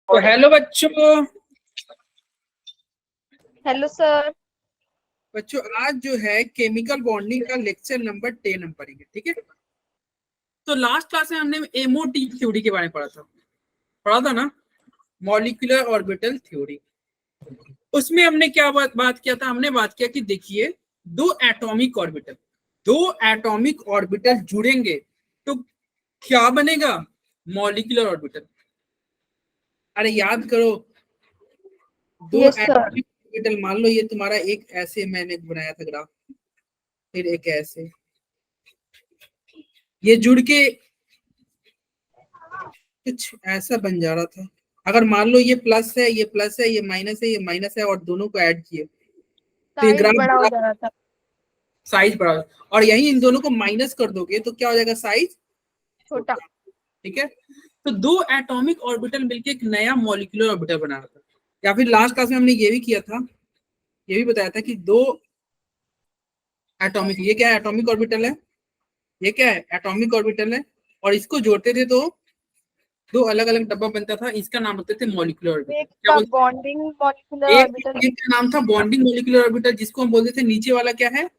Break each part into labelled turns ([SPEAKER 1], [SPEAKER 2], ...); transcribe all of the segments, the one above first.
[SPEAKER 1] तो हेलो बच्चों।
[SPEAKER 2] Hello sir.
[SPEAKER 1] बच्चों आज जो है केमिकल बॉन्डिंग का लेक्चर नंबर 10 हम पढ़ेंगे, ठीक है। तो लास्ट क्लास में हमने एमओटी थ्योरी के बारे में पढ़ा था ना, मॉलिक्यूलर ऑर्बिटल थ्योरी। उसमें हमने क्या बात किया था, हमने बात किया कि देखिए दो एटॉमिक ऑर्बिटल जुड़ेंगे तो क्या बनेगा, मॉलिक्यूलर ऑर्बिटल। अरे याद करो, दो
[SPEAKER 2] यस सर।
[SPEAKER 1] एटॉमिक ऑर्बिटल, मान लो ये तुम्हारा एक ऐसे मैंने बनाया था ग्राफ, फिर एक ऐसे, ये जुड़ के कुछ ऐसा बन जा रहा था। अगर मान लो ये प्लस है, ये प्लस है, ये माइनस है, ये माइनस है, और दोनों को ऐड किए तो ये
[SPEAKER 2] साइज
[SPEAKER 1] ग्राफ
[SPEAKER 2] बड़ा हो जा रहा था,
[SPEAKER 1] साइज बड़ा, और यही इन दोनों को माइनस कर दोगे तो क्या हो जाएगा, साइज
[SPEAKER 2] छोटा।
[SPEAKER 1] ठीक है। तो दो एटॉमिक ऑर्बिटल मिलके एक नया मॉलिक्यूलर ऑर्बिटल बना रहा था। या फिर लास्ट क्लास में हमने ये भी किया था, ये भी बताया था कि दो एटॉमिक, ये क्या है, एटॉमिक ऑर्बिटल है, ये क्या है, एटॉमिक ऑर्बिटल है, और इसको जोड़ते थे तो दो अलग अलग डब्बा बनता था, इसका नाम रखते थे मॉलिक्यूलर ऑर्बिटल।
[SPEAKER 2] एक
[SPEAKER 1] क्या
[SPEAKER 2] का
[SPEAKER 1] बोलते
[SPEAKER 2] बॉन्डिंग मॉलिक्यूलर
[SPEAKER 1] हैं?
[SPEAKER 2] ऑर्बिटल।
[SPEAKER 1] एक का नाम था बॉन्डिंग मॉलिक्यूलर ऑर्बिटल, जिसको हम बोलते थे नीचे वाला क्या है,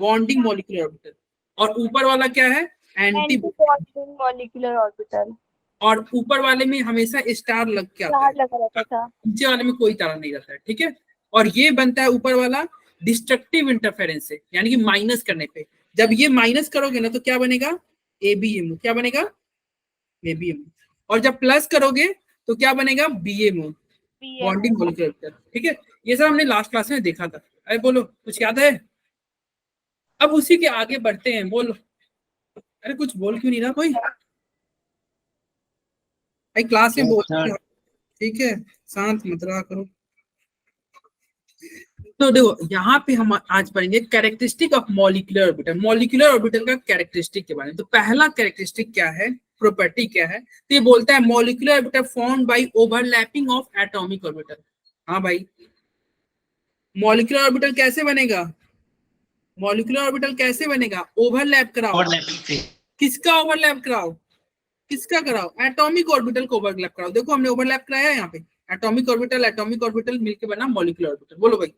[SPEAKER 1] बॉन्डिंग मॉलिक्यूलर ऑर्बिटल, और ऊपर वाला क्या है, anti.
[SPEAKER 2] Anti bonding molecular orbital.
[SPEAKER 1] और ऊपर वाले में हमेशा स्टार लग के आता है,
[SPEAKER 2] चार लगा रहता था।
[SPEAKER 1] नीचे वाले में कोई तारा नहीं रहता है, ठीक है। और ये बनता है ऊपर वाला डिस्ट्रक्टिव इंटरफेरेंस से, यानी कि माइनस करने पे। जब ये माइनस करोगे ना तो क्या बनेगा, एबीएमओ। क्या बनेगा, एबीएमओ। और जब प्लस करोगे तो क्या बनेगा, बीएमओ, बॉन्डिंग मॉलिक्यूलर ऑर्बिटल, ठीक है। ये सब हमने लास्ट क्लास में देखा था। अरे बोलो, कुछ याद है? अब उसी के आगे बढ़ते हैं, बोलो। अरे कुछ बोल क्यों नहीं रहा कोई भाई, क्लास में बोल, ठीक है, शांत मत रहा करो। तो देखो यहाँ पे हम आज पढ़ेंगे characteristic of molecular orbital, molecular orbital का कैरेक्टरिस्टिक के बारे में। तो पहला कैरेक्टरिस्टिक क्या है, प्रॉपर्टी क्या है, तो ये बोलता है molecular orbital formed by overlapping of atomic orbital. हाँ भाई, मॉलिक्यूलर ऑर्बिटल कैसे बनेगा, मॉलिक्यूलर ऑर्बिटल कैसे बनेगा, ओवरलैप कराओ। किसका ओवरलैप कराओ, किसका कराओ, एटॉमिक ऑर्बिटल को ओवरलैप कराओ। देखो हमने ओवरलैप कराया है यहाँ पे, एटॉमिक ऑर्बिटल मिलकर बना मॉलिक्यूलर ऑर्बिटल। बोलो भाई,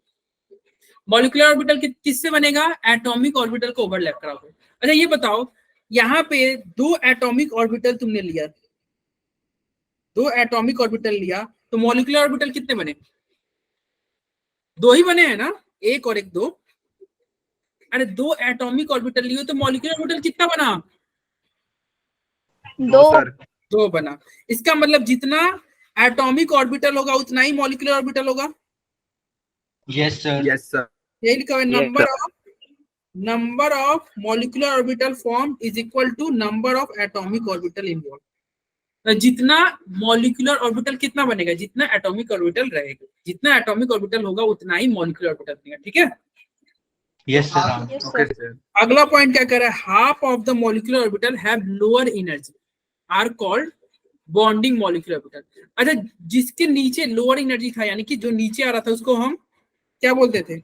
[SPEAKER 1] मॉलिक्यूलर ऑर्बिटल किससे बनेगा, एटॉमिक ऑर्बिटल को ओवरलैप कराओगे। अच्छा ये बताओ, यहाँ पे दो एटॉमिक ऑर्बिटल तुमने लिया, दो एटॉमिक ऑर्बिटल लिया, तो मॉलिक्यूलर ऑर्बिटल कितने बने, दो ही बने हैं ना, एक और एक, दो। अरे दो एटॉमिक ऑर्बिटल लियो तो मॉलिक्यूलर ऑर्बिटल कितना बना,
[SPEAKER 2] दो।
[SPEAKER 1] दो बना। इसका मतलब जितना एटॉमिक ऑर्बिटल होगा उतना ही मॉलिक्यूलर ऑर्बिटल होगा।
[SPEAKER 3] Yes sir, yes sir.
[SPEAKER 1] यही लिखा हुआ है, number of molecular orbital form is equal to number of atomic orbital involve. जितना मॉलिक्यूलर ऑर्बिटल कितना बनेगा, जितना एटॉमिक ऑर्बिटल रहेगा, जितना एटॉमिक ऑर्बिटल होगा उतना ही मॉलिक्यूलर ऑर्बिटल बनेगा, ठीक है।
[SPEAKER 3] Yes sir, okay sir.
[SPEAKER 1] अगला पॉइंट क्या कर रहा है, half of the molecular orbital have lower energy are called bonding molecular orbital. अच्छा, जिसके नीचे लोअर एनर्जी था, यानी कि जो नीचे आ रहा था, उसको हम क्या बोलते थे,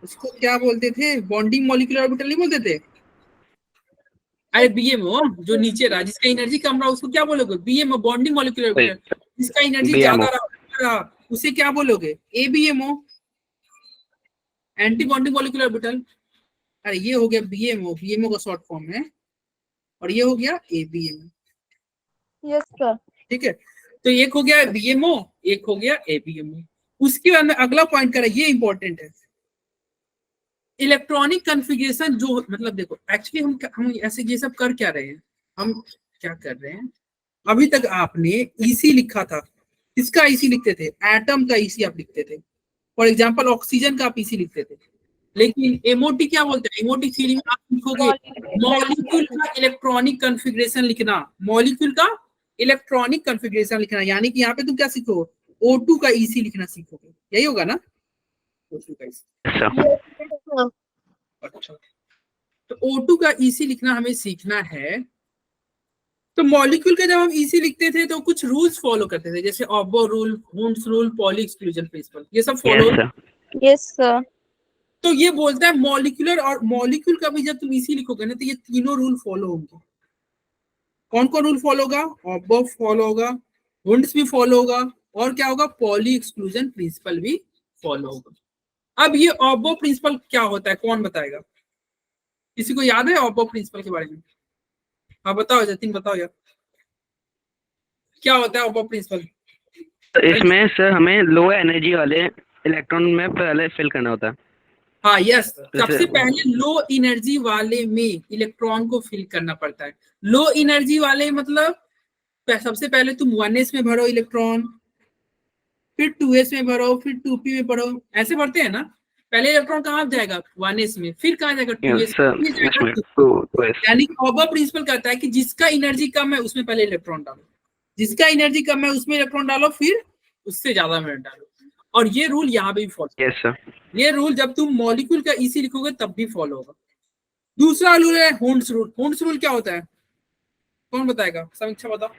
[SPEAKER 1] उसको क्या बोलते थे, बॉन्डिंग मॉलिक्यूलर ऑर्बिटल नहीं बोलते थे। अरे बीएमओ, जो नीचे रहा, जिसका एनर्जी कम रहा, उसको क्या बोलोगे, बीएमओ, बॉन्डिंग मॉलिक्यूलर ऑर्बिटल। जिसका एनर्जी ज्यादा रहा उसे क्या बोलोगे, ABMO, anti bonding molecular orbital. अरे ये हो गया बीएमओ, बीएमओ का शॉर्ट फॉर्म है, और ये हो गया एबीएमओ।
[SPEAKER 2] Yes sir.
[SPEAKER 1] ठीक है, तो एक हो गया बीएमओ, एक हो गया एबीएमओ। उसके बाद में अगला पॉइंट करा, ये इंपॉर्टेंट है, इलेक्ट्रॉनिक कॉन्फ़िगरेशन। जो मतलब देखो एक्चुअली हम ऐसे ये सब कर क्या रहे हैं, हम क्या कर रहे हैं, अभी तक आपने ईसी लिखा था, किसका ईसी लिखते थे, एटम का ईसी आप लिखते थे। फॉर एग्जांपल ऑक्सीजन का आप ईसी लिखते थे, लेकिन एमओटी क्या बोलते हैं, एमओटी थ्योरी में आप लिखोगे मॉलिक्यूल का इलेक्ट्रॉनिक कॉन्फ़िगरेशन लिखना, मॉलिक्यूल का इलेक्ट्रॉनिक कॉन्फ़िगरेशन लिखना, यानी कि यहाँ पे तुम क्या सीखो, O2 का ईसी लिखना सीखोगे, यही होगा ना, O2 का ईसी। अच्छा, तो O2 का ईसी लिखना हमें सीखना है। तो मॉलिक्यूल का जब हम ईसी लिखते थे तो कुछ रूल्स फॉलो करते थे, जैसे Aufbau rule, Hund's rule, Pauli exclusion principle, ये सब फॉलो।
[SPEAKER 2] Yes sir.
[SPEAKER 1] तो ये बोलता है मॉलिक्यूलर, और मॉलिक्यूल का भी जब तुम ईसी लिखोगे ना तो ये तीनों रूल फॉलो होंगे। कौन कौन रूल फॉलो होगा? ऑब्बो फॉलो होगा, वुंड्स भी फॉलो होगा, और क्या होगा? पॉली एक्सक्लूजन प्रिंसिपल भी फॉलो होगा। अब ये ऑब्बो प्रिंसिपल क्या होता है, कौन बताएगा? किसी को याद है ऑब्बो प्रिंसिपल के बारे में? हाँ बताओ जतिन, बताओ यार, क्या होता है ऑब्बो प्रिंसिपल?
[SPEAKER 4] इसमें सर हमें लो एनर्जी वाले इलेक्ट्रॉन में पहले फिल करना होता है।
[SPEAKER 1] हाँ यस, सबसे
[SPEAKER 4] जैसे-
[SPEAKER 1] पहले लो एनर्जी वाले में इलेक्ट्रॉन को फिल करना पड़ता है। लो एनर्जी वाले मतलब सबसे पहले तुम 1s में भरो इलेक्ट्रॉन, फिर 2s में भरो, फिर 2p में भरो, ऐसे भरते हैं ना। पहले इलेक्ट्रॉन कहाँ जाएगा? 1s में, फिर कहाँ जाएगा? 2s
[SPEAKER 4] सर
[SPEAKER 1] में, फिर जाएगा
[SPEAKER 4] इसमें
[SPEAKER 1] 2p।
[SPEAKER 4] तो
[SPEAKER 1] यानी ऑब्बो प्रिंसिपल कहता है कि जिसका एनर्जी कम है उसमें पहले इलेक्ट्रॉन डालो, जिसका एनर्जी कम है उसमें इलेक्ट्रॉन डालो, फिर उससे ज्यादा में डालो। और ये रूल यहाँ पे भी फॉलो,
[SPEAKER 4] यस सर।
[SPEAKER 1] ये रूल जब तुम मॉलिक्यूल का इसी लिखोगे तब भी फॉलो होगा। दूसरा रूल है हुंड्स रूल। हुंड्स रूल क्या होता है, कौन बताएगा? समीक्षा बताओ।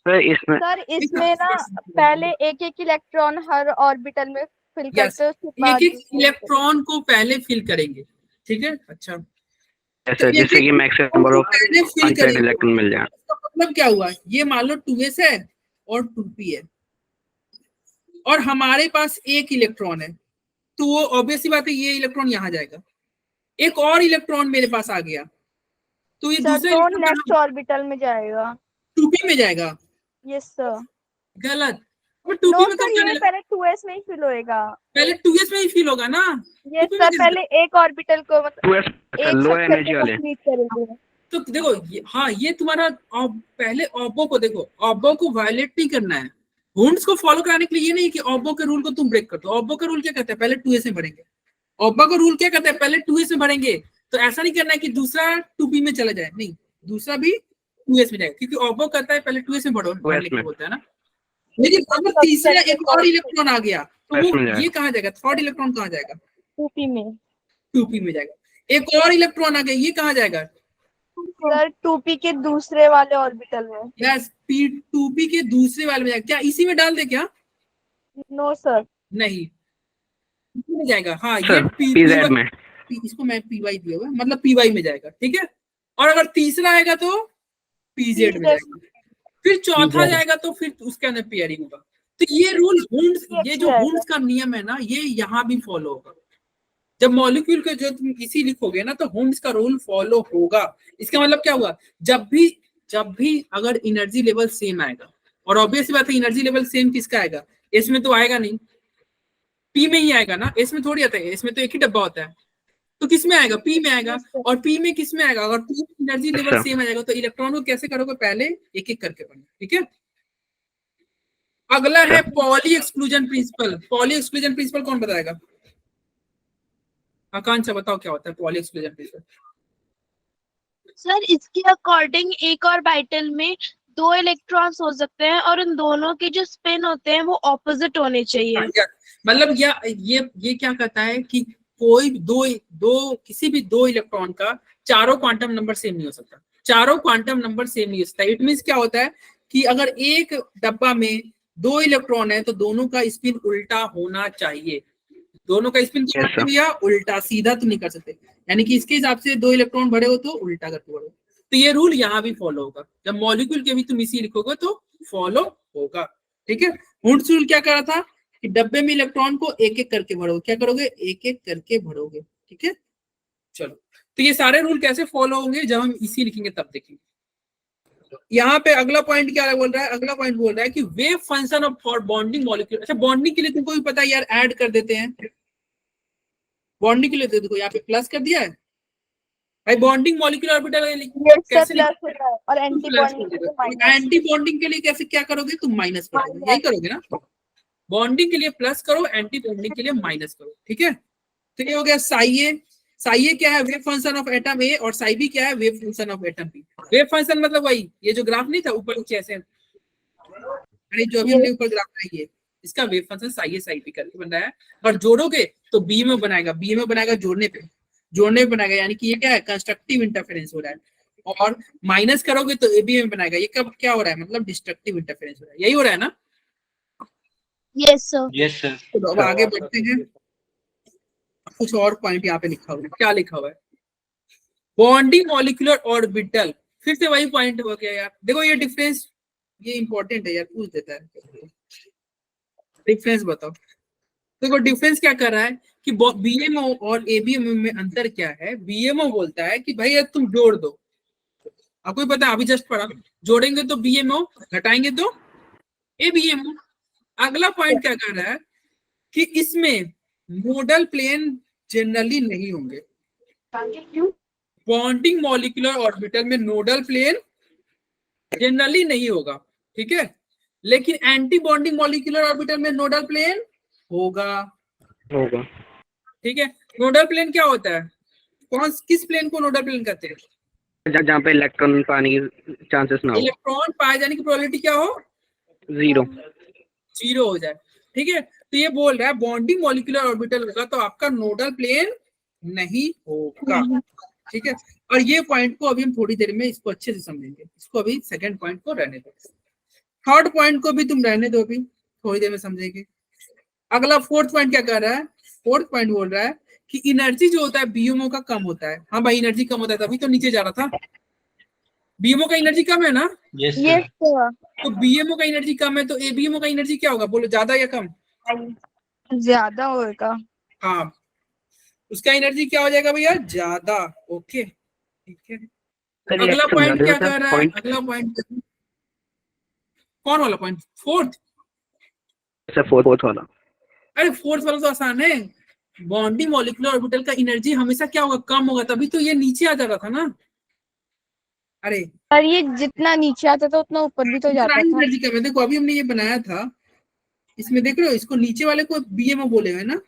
[SPEAKER 4] सर इसमें
[SPEAKER 2] सर इसमें ना पहले एक एक इलेक्ट्रॉन हर ऑर्बिटल में फिल
[SPEAKER 1] यस,
[SPEAKER 2] करते हैं, उसके बाद
[SPEAKER 1] एक एक इलेक्ट्रॉन को पहले फिल करेंगे, ठीक है। अच्छा,
[SPEAKER 4] यस
[SPEAKER 1] तो
[SPEAKER 4] सर,
[SPEAKER 1] एक
[SPEAKER 4] जिससे कि
[SPEAKER 1] एक
[SPEAKER 4] मैक्सिमम
[SPEAKER 1] इलेक्ट्रॉन
[SPEAKER 4] नंबर
[SPEAKER 1] को
[SPEAKER 4] ऑफ
[SPEAKER 1] पहले फिल
[SPEAKER 4] अनपेयर्ड
[SPEAKER 1] करेंगे।
[SPEAKER 4] इलेक्ट्रॉन मिल जाए।
[SPEAKER 1] इसका मतलब क्या हुआ? ये मान लो 2s है और 2p है, और हमारे पास एक इलेक्ट्रॉन है, तो वो ऑब्वियस सी बात है ये इलेक्ट्रॉन यहाँ जाएगा। एक और इलेक्ट्रॉन मेरे पास आ गया, तो ये
[SPEAKER 2] सर
[SPEAKER 1] दूसरा
[SPEAKER 2] तो
[SPEAKER 1] इलेक्ट्रॉन
[SPEAKER 2] नेक्स्ट ऑर्बिटल में जाएगा।
[SPEAKER 1] 2p में जाएगा।
[SPEAKER 2] Yes sir.
[SPEAKER 1] गलत, और 2p
[SPEAKER 2] नो
[SPEAKER 1] में कब
[SPEAKER 2] सर,
[SPEAKER 1] जाने
[SPEAKER 2] ये
[SPEAKER 1] लगा?
[SPEAKER 2] पहले 2s में ही फिल होएगा।
[SPEAKER 1] पहले 2s में ही फील होगा ना,
[SPEAKER 2] यस
[SPEAKER 1] 2p में
[SPEAKER 2] सर,
[SPEAKER 1] कैसे?
[SPEAKER 2] पहले एक ऑर्बिटल को मतलब
[SPEAKER 4] 2s सर,
[SPEAKER 2] एक
[SPEAKER 4] लो
[SPEAKER 2] स्ट्रक्चर
[SPEAKER 4] एनर्जी
[SPEAKER 2] को
[SPEAKER 4] वाले।
[SPEAKER 2] कंप्लीट करेंगे।
[SPEAKER 1] तो देखो हाँ, ये तुम्हारा पहले ऑब्बो को देखो, ऑब्बो को वायलेट नहीं करना है। वुंड्स को फॉलो कराने के लिए ये नहीं कि ऑब्बो के रूल को तुम ब्रेक कर दो। ऑब्बो का रूल क्या कहता है? पहले 2s में भरेंगे। ऑब्बो का रूल क्या कहता है? पहले 2s में भरेंगे। तो ऐसा नहीं करना है कि दूसरा 2p में चला जाए, नहीं, दूसरा भी 2s में जाएगा, क्योंकि ऑब्बो कहता है पहले 2s में भरो, भरने को बोलता है ना। लेकिन अगर तीसरा एक और इलेक्ट्रॉन आ गया तो वो ये कहाँ जाएगा? थर्ड इलेक्ट्रॉन कहाँ जाएगा?
[SPEAKER 2] 2p में।
[SPEAKER 1] 2p में जाएगा। एक और इलेक्ट्रॉन आ गया, ये कहाँ जाएगा?
[SPEAKER 2] सर 2p के दूसरे वाले ऑर्बिटल में।
[SPEAKER 1] यस, p2p के दूसरे वाले में जाएगा। क्या इसी में डाल दे क्या?
[SPEAKER 2] No sir.
[SPEAKER 1] नहीं, इसी में जाएगा। हाँ, ये
[SPEAKER 4] सर पीजेड में।
[SPEAKER 1] इसको मैं py दिया हुआ है, मतलब py में जाएगा, ठीक है। और अगर तीसरा आएगा तो pz में जाएगा, फिर चौथा जाएगा तो फिर उसके अंदर पेयरिंग होगा। तो ये रूल हुंड्स, ये जो हुंड्स का नियम है ना, ये यहाँ भी फॉलो होगा। जब मॉलिक्यूल के जो तुम इसी लिखोगे ना, तो हुंड्स का रूल फॉलो होगा। इसका मतलब क्या हुआ? जब भी अगर एनर्जी लेवल सेम आएगा, और ऑब्वियस बात है एनर्जी लेवल सेम किसका आएगा? इसमें तो आएगा नहीं, पी में ही आएगा ना, इसमें थोड़ी आता है, इसमें तो एक ही डब्बा होता है। तो किस में आएगा? पी में आएगा। और पी में किस में आएगा? अगर पी एनर्जी लेवल सेम आ जाएगा तो इलेक्ट्रॉन को कैसे करोगे? पहले एक एक करके पढ़ना, ठीक है। अगला है poly exclusion principal. Poly exclusion principal कौन बताएगा? आकांक्षा बताओ क्या होता है पॉली एक्सक्लूजन प्रिंसिपल?
[SPEAKER 5] सर इसके अकॉर्डिंग एक ऑर्बिटल में 2 इलेक्ट्रॉन्स हो सकते हैं और उन दोनों के जो स्पिन होते हैं वो ऑपोजिट होने चाहिए।
[SPEAKER 1] मतलब ये क्या कहता है कि कोई दो किसी भी दो इलेक्ट्रॉन का चारों क्वांटम नंबर सेम नहीं हो सकता। चारों क्वांटम नंबर सेम नहीं हो सकता। इट मींस क्या होता है कि अगर एक डब्बा में 2 इलेक्ट्रॉन है तो दोनों का स्पिन उल्टा होना चाहिए। दोनों का स्पिन क्या करते भैया? उल्टा, सीधा तो नहीं कर सकते। यानी कि इसके हिसाब से 2 इलेक्ट्रॉन भरे हो तो उल्टा करके भरो। तो ये रूल यहाँ भी फॉलो होगा। जब मॉलिक्यूल के भी तुम इसी लिखोगे तो फॉलो होगा, ठीक है। हुंड्स रूल क्या कर रहा था कि डब्बे में इलेक्ट्रॉन को एक एक करके भरोगे। क्या करोगे? एक एक करके भरोगे, ठीक है। चलो, तो ये सारे रूल कैसे फॉलो होंगे जब हम इसी लिखेंगे तब देखेंगे। यहाँ पे अगला पॉइंट क्या बोल रहा है? अगला पॉइंट बोल रहा है कि wave function of for bonding molecule. अच्छा, बॉन्डिंग के लिए तुमको भी पता है यार, ऐड कर देते हैं। बॉन्डिंग के लिए देखो यहाँ पे प्लस कर दिया है भाई। बॉन्डिंग मॉलिक्यूलर ऑर्बिटल कैसे
[SPEAKER 2] प्लस होता है और एंटी बॉन्डिंग के लिए माइनस।
[SPEAKER 1] एंटी बॉन्डिंग के लिए कैसे क्या करोगे? तुम माइनस करोगे, यही करोगे ना। बॉन्डिंग के लिए प्लस करो, एंटी बॉन्डिंग के लिए माइनस करो, ठीक है। तो ये हो गया साई ए। साई ए क्या है? Wave function of atom A. और साई बी क्या है? Wave function of atom B. Wave function मतलब वही, ये जो ग्राफ नहीं था ऊपर नीचे ऐसे, अरे जो अभी हमने ऊपर ग्राफ बनाई है, इसका वेव फंक्शन साई ए साई बी करके बन रहा है। और जोड़ोगे तो बी में बनाएगा, बी में बनाएगा जोड़ने पे, जोड़ने पे बनाएगा। यानी कि ये क्या है? कंस्ट्रक्टिव इंटरफेरेंस हो रहा है। और माइनस करोगे तो ए बी में बनाएगा। ये कब क्या हो रहा है? मतलब डिस्ट्रक्टिव इंटरफेरेंस हो रहा है। यही हो रहा है ना?
[SPEAKER 5] Yes sir.
[SPEAKER 3] Yes sir.
[SPEAKER 1] तो अब आगे बढ़ते हैं। कुछ और पॉइंट यहाँ पे लिखा हुआ है। क्या लिखा हुआ है? बॉन्डिंग मॉलिक्यूलर ऑर्बिटल फिर से वही पॉइंट हो गया यार। देखो ये डिफरेंस, ये इंपॉर्टेंट है यार, पूछ देता है। डिफरेंस बताओ। देखो डिफरेंस क्या कर रहा है कि बीएमओ और एबीएमओ में अंतर क्या है। बीएमओ बोलता है कि भाई तुम जोड़ दो, आपको भी पता है, अभी जस्ट पढ़ा, जोड़ेंगे तो बीएमओ, घटाएंगे तो एबीएमओ। अगला पॉइंट क्या कर रहा है कि इसमें नोडल प्लेन जनरली नहीं होंगे। बॉन्डिंग मॉलिक्यूलर ऑर्बिटल में नोडल प्लेन जनरली नहीं होगा, ठीक है, लेकिन एंटी बॉन्डिंग मॉलिक्यूलर ऑर्बिटल में नोडल प्लेन होगा। ठीक है, नोडल प्लेन क्या होता है, किस प्लेन को नोडल प्लेन कहते हैं?
[SPEAKER 4] जहाँ पे इलेक्ट्रॉन पाने की चांसेस ना हो,
[SPEAKER 1] इलेक्ट्रॉन पाए जाने की प्रोबेबिलिटी क्या हो, जीरो हो जाए। ठीक है, तो ये बोल रहा है बॉन्डिंग मॉलिक्यूलर ऑर्बिटल होगा तो आपका नोडल प्लेन नहीं होगा। ठीक है, और ये पॉइंट को अभी हम थोड़ी देर में इसको अच्छे से समझेंगे। इसको अभी सेकंड पॉइंट को रहने दो, थर्ड पॉइंट को भी तुम रहने दो, अभी थोड़ी देर में समझेंगे। अगला फोर्थ पॉइंट क्या कर रहा है, फोर्थ पॉइंट बोल रहा है कि एनर्जी जो होता है बीएमओ का कम होता है। हाँ भाई एनर्जी कम होता है, तभी तो नीचे जा रहा था। बीएमओ का एनर्जी कम है ना,
[SPEAKER 3] यस
[SPEAKER 2] यस
[SPEAKER 3] सर,
[SPEAKER 2] सर,
[SPEAKER 1] तो बीएमओ का एनर्जी कम है तो एबीएमओ का एनर्जी क्या होगा, बोलो ज्यादा या कम?
[SPEAKER 2] ज्यादा होगा।
[SPEAKER 1] हाँ, उसका एनर्जी क्या हो जाएगा भैया, ज्यादा। ओके ठीक है, अगला पॉइंट क्या कर रहा है, अगला पॉइंट कौन वाला पॉइंट, फोर्थ?
[SPEAKER 4] फोर्थ वाला।
[SPEAKER 1] अरे फोर्थ वाला तो आसान है, बॉन्डिंग मॉलिक्यूलर ऑर्बिटल का एनर्जी हमेशा क्या होगा, कम होगा, तभी तो ये नीचे आ जा रहा था ना। अरे
[SPEAKER 2] और ये जितना नीचे आता था उतना ऊपर भी तो जाता था।
[SPEAKER 1] एनर्जी कम है। देखो अभी हमने ये बनाया था, इसमें देख रहे हो, इसको नीचे वाले को बीएमओ बोले हैं ना।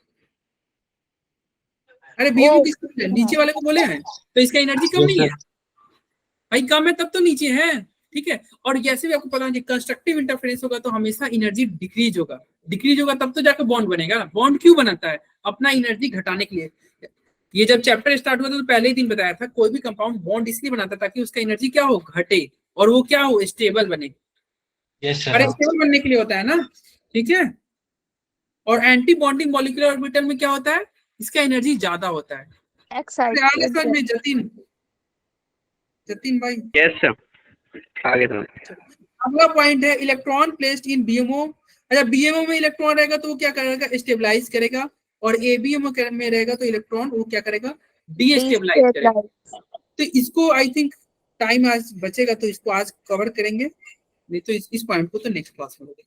[SPEAKER 1] अरे बीएमओ किसको बोले हैं? नीचे वाले को बोले हैं, तो इसका एनर्जी कम नहीं है भाई, कम है तब तो नीचे है। ठीक है, और जैसे भी आपको पता है कंस्ट्रक्टिव इंटरफेरेंस होगा तो हमेशा एनर्जी डिक्रीज होगा, डिक्रीज होगा तब तो जाकर बॉन्ड बनेगा। बॉन्ड क्यों बनाता है, अपना एनर्जी घटाने के लिए। ये जब चैप्टर स्टार्ट हुआ था तो पहले ही दिन बताया था, कोई भी कंपाउंड बॉन्ड इसलिए बनाता है ताकि उसका एनर्जी क्या हो, घटे, और वो क्या हो, स्टेबल बने।
[SPEAKER 3] यस
[SPEAKER 1] अरे
[SPEAKER 3] सर,
[SPEAKER 1] स्टेबल बनने के लिए होता है ना। ठीक है, और एंटी बॉन्डिंग मॉलिक्यूलर ऑर्बिटल में क्या होता है, इसका एनर्जी ज्यादा होता है। आगे समझ में जतिन, जतिन भाई।
[SPEAKER 4] यस सर, आगे तो
[SPEAKER 1] अगला पॉइंट है इलेक्ट्रॉन प्लेस्ड इन बीएमओ। अच्छा बीएमओ में इलेक्ट्रॉन रहेगा तो वो क्या करेगा, स्टेबलाइज करेगा, और एबीएमओ में रहेगा तो इलेक्ट्रॉन वो क्या करेगा, डीस्टेबलाइज करेगा। तो इसको आई थिंक टाइम आज बचेगा तो इसको आज कवर करेंगे, नहीं तो इस पॉइंट को तो नेक्स्ट क्लास में होगा।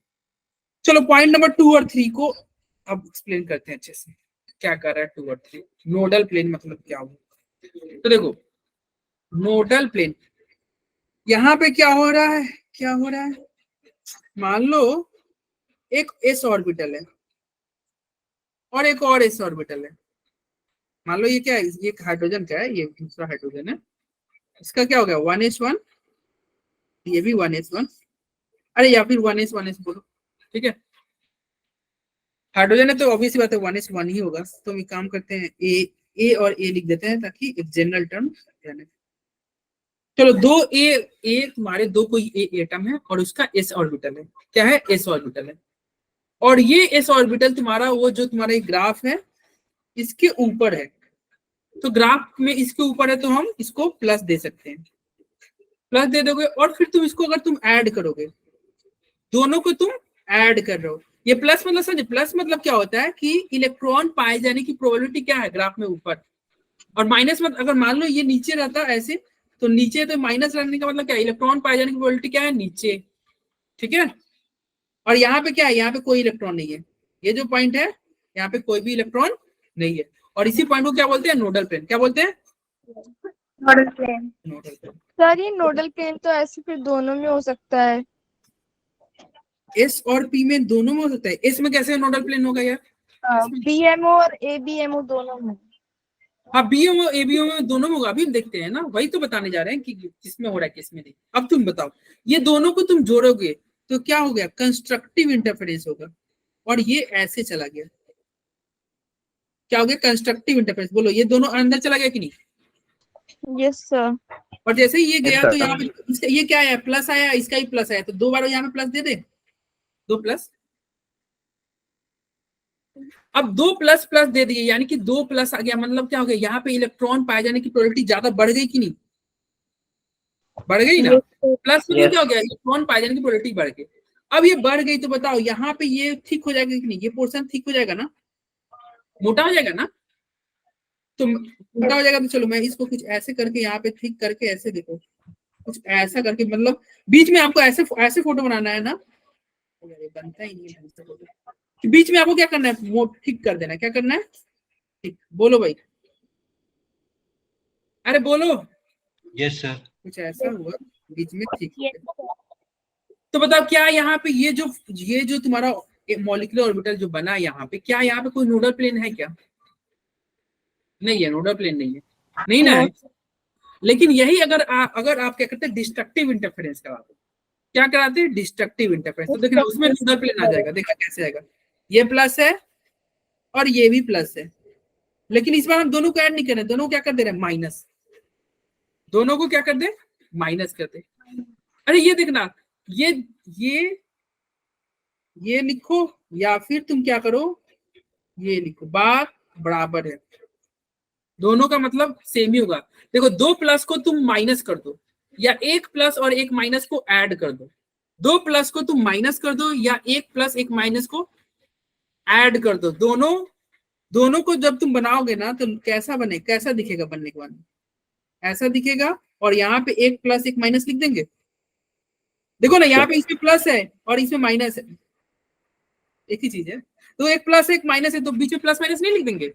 [SPEAKER 1] चलो पॉइंट नंबर 2 और 3 को अब एक्सप्लेन करते हैं अच्छे से, क्या कर रहा है 2 और 3। नोडल प्लेन मतलब क्या होगा, तो देखो नोडल प्लेन यहाँ पे क्या हो रहा है, क्या हो रहा है, मान लो एक एस ऑर्बिटल है और एक और एस ऑर्बिटल है। मान लो ये क्या है, ये हाइड्रोजन का है, ये दूसरा हाइड्रोजन है, इसका क्या हो गया 1s1, ये भी 1s1, अरे या फिर 1s बोलो। ठीक है, हाइड्रोजन है तो ऑब्वियसली बात है 1s1 ही होगा। तो हम एक काम करते हैं, ए और ए लिख देते हैं ताकि एक जनरल टर्म रहने। चलो दो ए तुम्हारे दो कोई ए एटम है और उसका एस ऑर्बिटल है, क्या है, एस ऑर्बिटल है, और ये एस ऑर्बिटल तुम्हारा वो जो तुम्हारा ग्राफ है इसके ऊपर है। तो ग्राफ में इसके ऊपर है तो हम इसको प्लस दे सकते हैं, प्लस दे दोगे, और फिर तुम इसको अगर तुम ऐड करोगे, दोनों को तुम ऐड कर रहे हो, ये प्लस मतलब समझे, प्लस मतलब क्या होता है कि इलेक्ट्रॉन पाए जाने की प्रोबेबिलिटी क्या है ग्राफ में ऊपर, और माइनस मतलब अगर मान लो ये नीचे रहता ऐसे तो नीचे, तो माइनस रहने का मतलब क्या है, इलेक्ट्रॉन पाए जाने की प्रोबेबिलिटी क्या है, नीचे। ठीक है, और यहाँ पे क्या है, यहाँ पे कोई इलेक्ट्रॉन नहीं है, ये जो पॉइंट है यहाँ पे कोई भी इलेक्ट्रॉन नहीं है, और इसी पॉइंट को क्या बोलते हैं, नोडल प्लेन। क्या बोलते हैं,
[SPEAKER 2] nodal plane.
[SPEAKER 1] Nodal plane.
[SPEAKER 2] Sir ये नोडल प्लेन तो ऐसे फिर दोनों में हो सकता है,
[SPEAKER 1] एस और पी में दोनों में हो सकता है, एस में कैसे नोडल प्लेन होगा यार,
[SPEAKER 2] बीएमओ और एबीएमओ दोनों में।
[SPEAKER 1] हाँ बीएमओ एबीओ में दोनों में होगा, अभी हम देखते हैं ना, वही तो बताने जा रहे हैं कि किसमें हो रहा है किसमें नहीं। अब तुम बताओ, ये दोनों को तुम जोड़ोगे तो क्या हो गया, कंस्ट्रक्टिव इंटरफेरेंस होगा, और ये ऐसे चला गया, क्या हो गया, कंस्ट्रक्टिव इंटरफेरेंस। बोलो ये दोनों अंदर चला गया कि नहीं,
[SPEAKER 2] यस सर।
[SPEAKER 1] और जैसे ही ये गया
[SPEAKER 4] Yes,
[SPEAKER 1] तो यहाँ पे इसका ये क्या है, प्लस आया, इसका ही प्लस आया, तो दो बार यहाँ पे प्लस दे दे, दो प्लस। अब दो प्लस प्लस दे दिए यानी कि दो प्लस आ गया, मतलब क्या हो गया, यहाँ पे इलेक्ट्रॉन पाए जाने की प्रोबेबिलिटी ज्यादा बढ़ गई कि नहीं, बढ़ गई ना,
[SPEAKER 5] Yes, sir.
[SPEAKER 1] प्लस में
[SPEAKER 4] Yes.
[SPEAKER 1] क्या हो गया, इलेक्ट्रॉन पाइजन की प्रोबेबिलिटी बढ़ गई। अब ये बढ़ गई तो बताओ यहाँ पे ये ठीक हो जाएगा कि नहीं, ये पोर्शन ठीक हो जाएगा ना, मोटा हो जाएगा ना, तो मोटा हो जाएगा। तो चलो मैं इसको कुछ ऐसे करके यहाँ पे ठीक करके ऐसे देखो, कुछ ऐसा करके, मतलब बीच में आपको ऐसे ऐसे फोटो बनाना है ना, यार ये बनता ही नहीं है ऐसे फोटो। कि बीच में आपको क्या करना है, वो ठीक कर देना है, क्या करना है, ठीक बोलो भाई, अरे बोलो,
[SPEAKER 3] Yes, sir.
[SPEAKER 1] कुछ ऐसा हुआ बीच में ठीक हो
[SPEAKER 5] Yes,
[SPEAKER 1] गया।
[SPEAKER 5] sir.
[SPEAKER 1] तो बताओ क्या यहाँ पे ये जो तुम्हारा मॉलिक्यूलर ऑर्बिटल जो बना यहाँ पे, क्या यहाँ पे कोई नोडल प्लेन है क्या, नहीं है, नोडल प्लेन नहीं है, नहीं ना है। लेकिन यही अगर आप क्या करते हैं, डिस्ट्रक्टिव इंटरफेरेंस कराते, क्या कराते हैं, डिस्ट्रक्टिव इंटरफेरेंस। तो देखना उसमें नोडल प्लेन आ जाएगा, देखा कैसे आएगा, ये प्लस है और ये भी प्लस है, लेकिन इस बार हम दोनों को ऐड नहीं कर रहे, दोनों को क्या कर दे रहे हैं, माइनस, दोनों को क्या कर दे, माइनस कर दे। अरे ये देखना, ये लिखो या फिर तुम क्या करो, ये लिखो, बात बराबर है, दोनों का मतलब सेम ही होगा। देखो दो प्लस को तुम माइनस कर दो, या एक प्लस और एक माइनस को ऐड कर दो, दो प्लस को तुम माइनस कर दो, या एक प्लस एक माइनस को ऐड कर दो, दोनों को जब तुम बनाओगे ना तो कैसा बने, कैसा दिखेगा बनने के बाद, ऐसा दिखेगा। और यहाँ पे एक प्लस एक माइनस लिख देंगे, देखो ना यहाँ पे इसमें प्लस है और इसमें माइनस है, एक ही चीज है, तो एक प्लस एक माइनस है, तो बीच में प्लस माइनस नहीं लिख देंगे,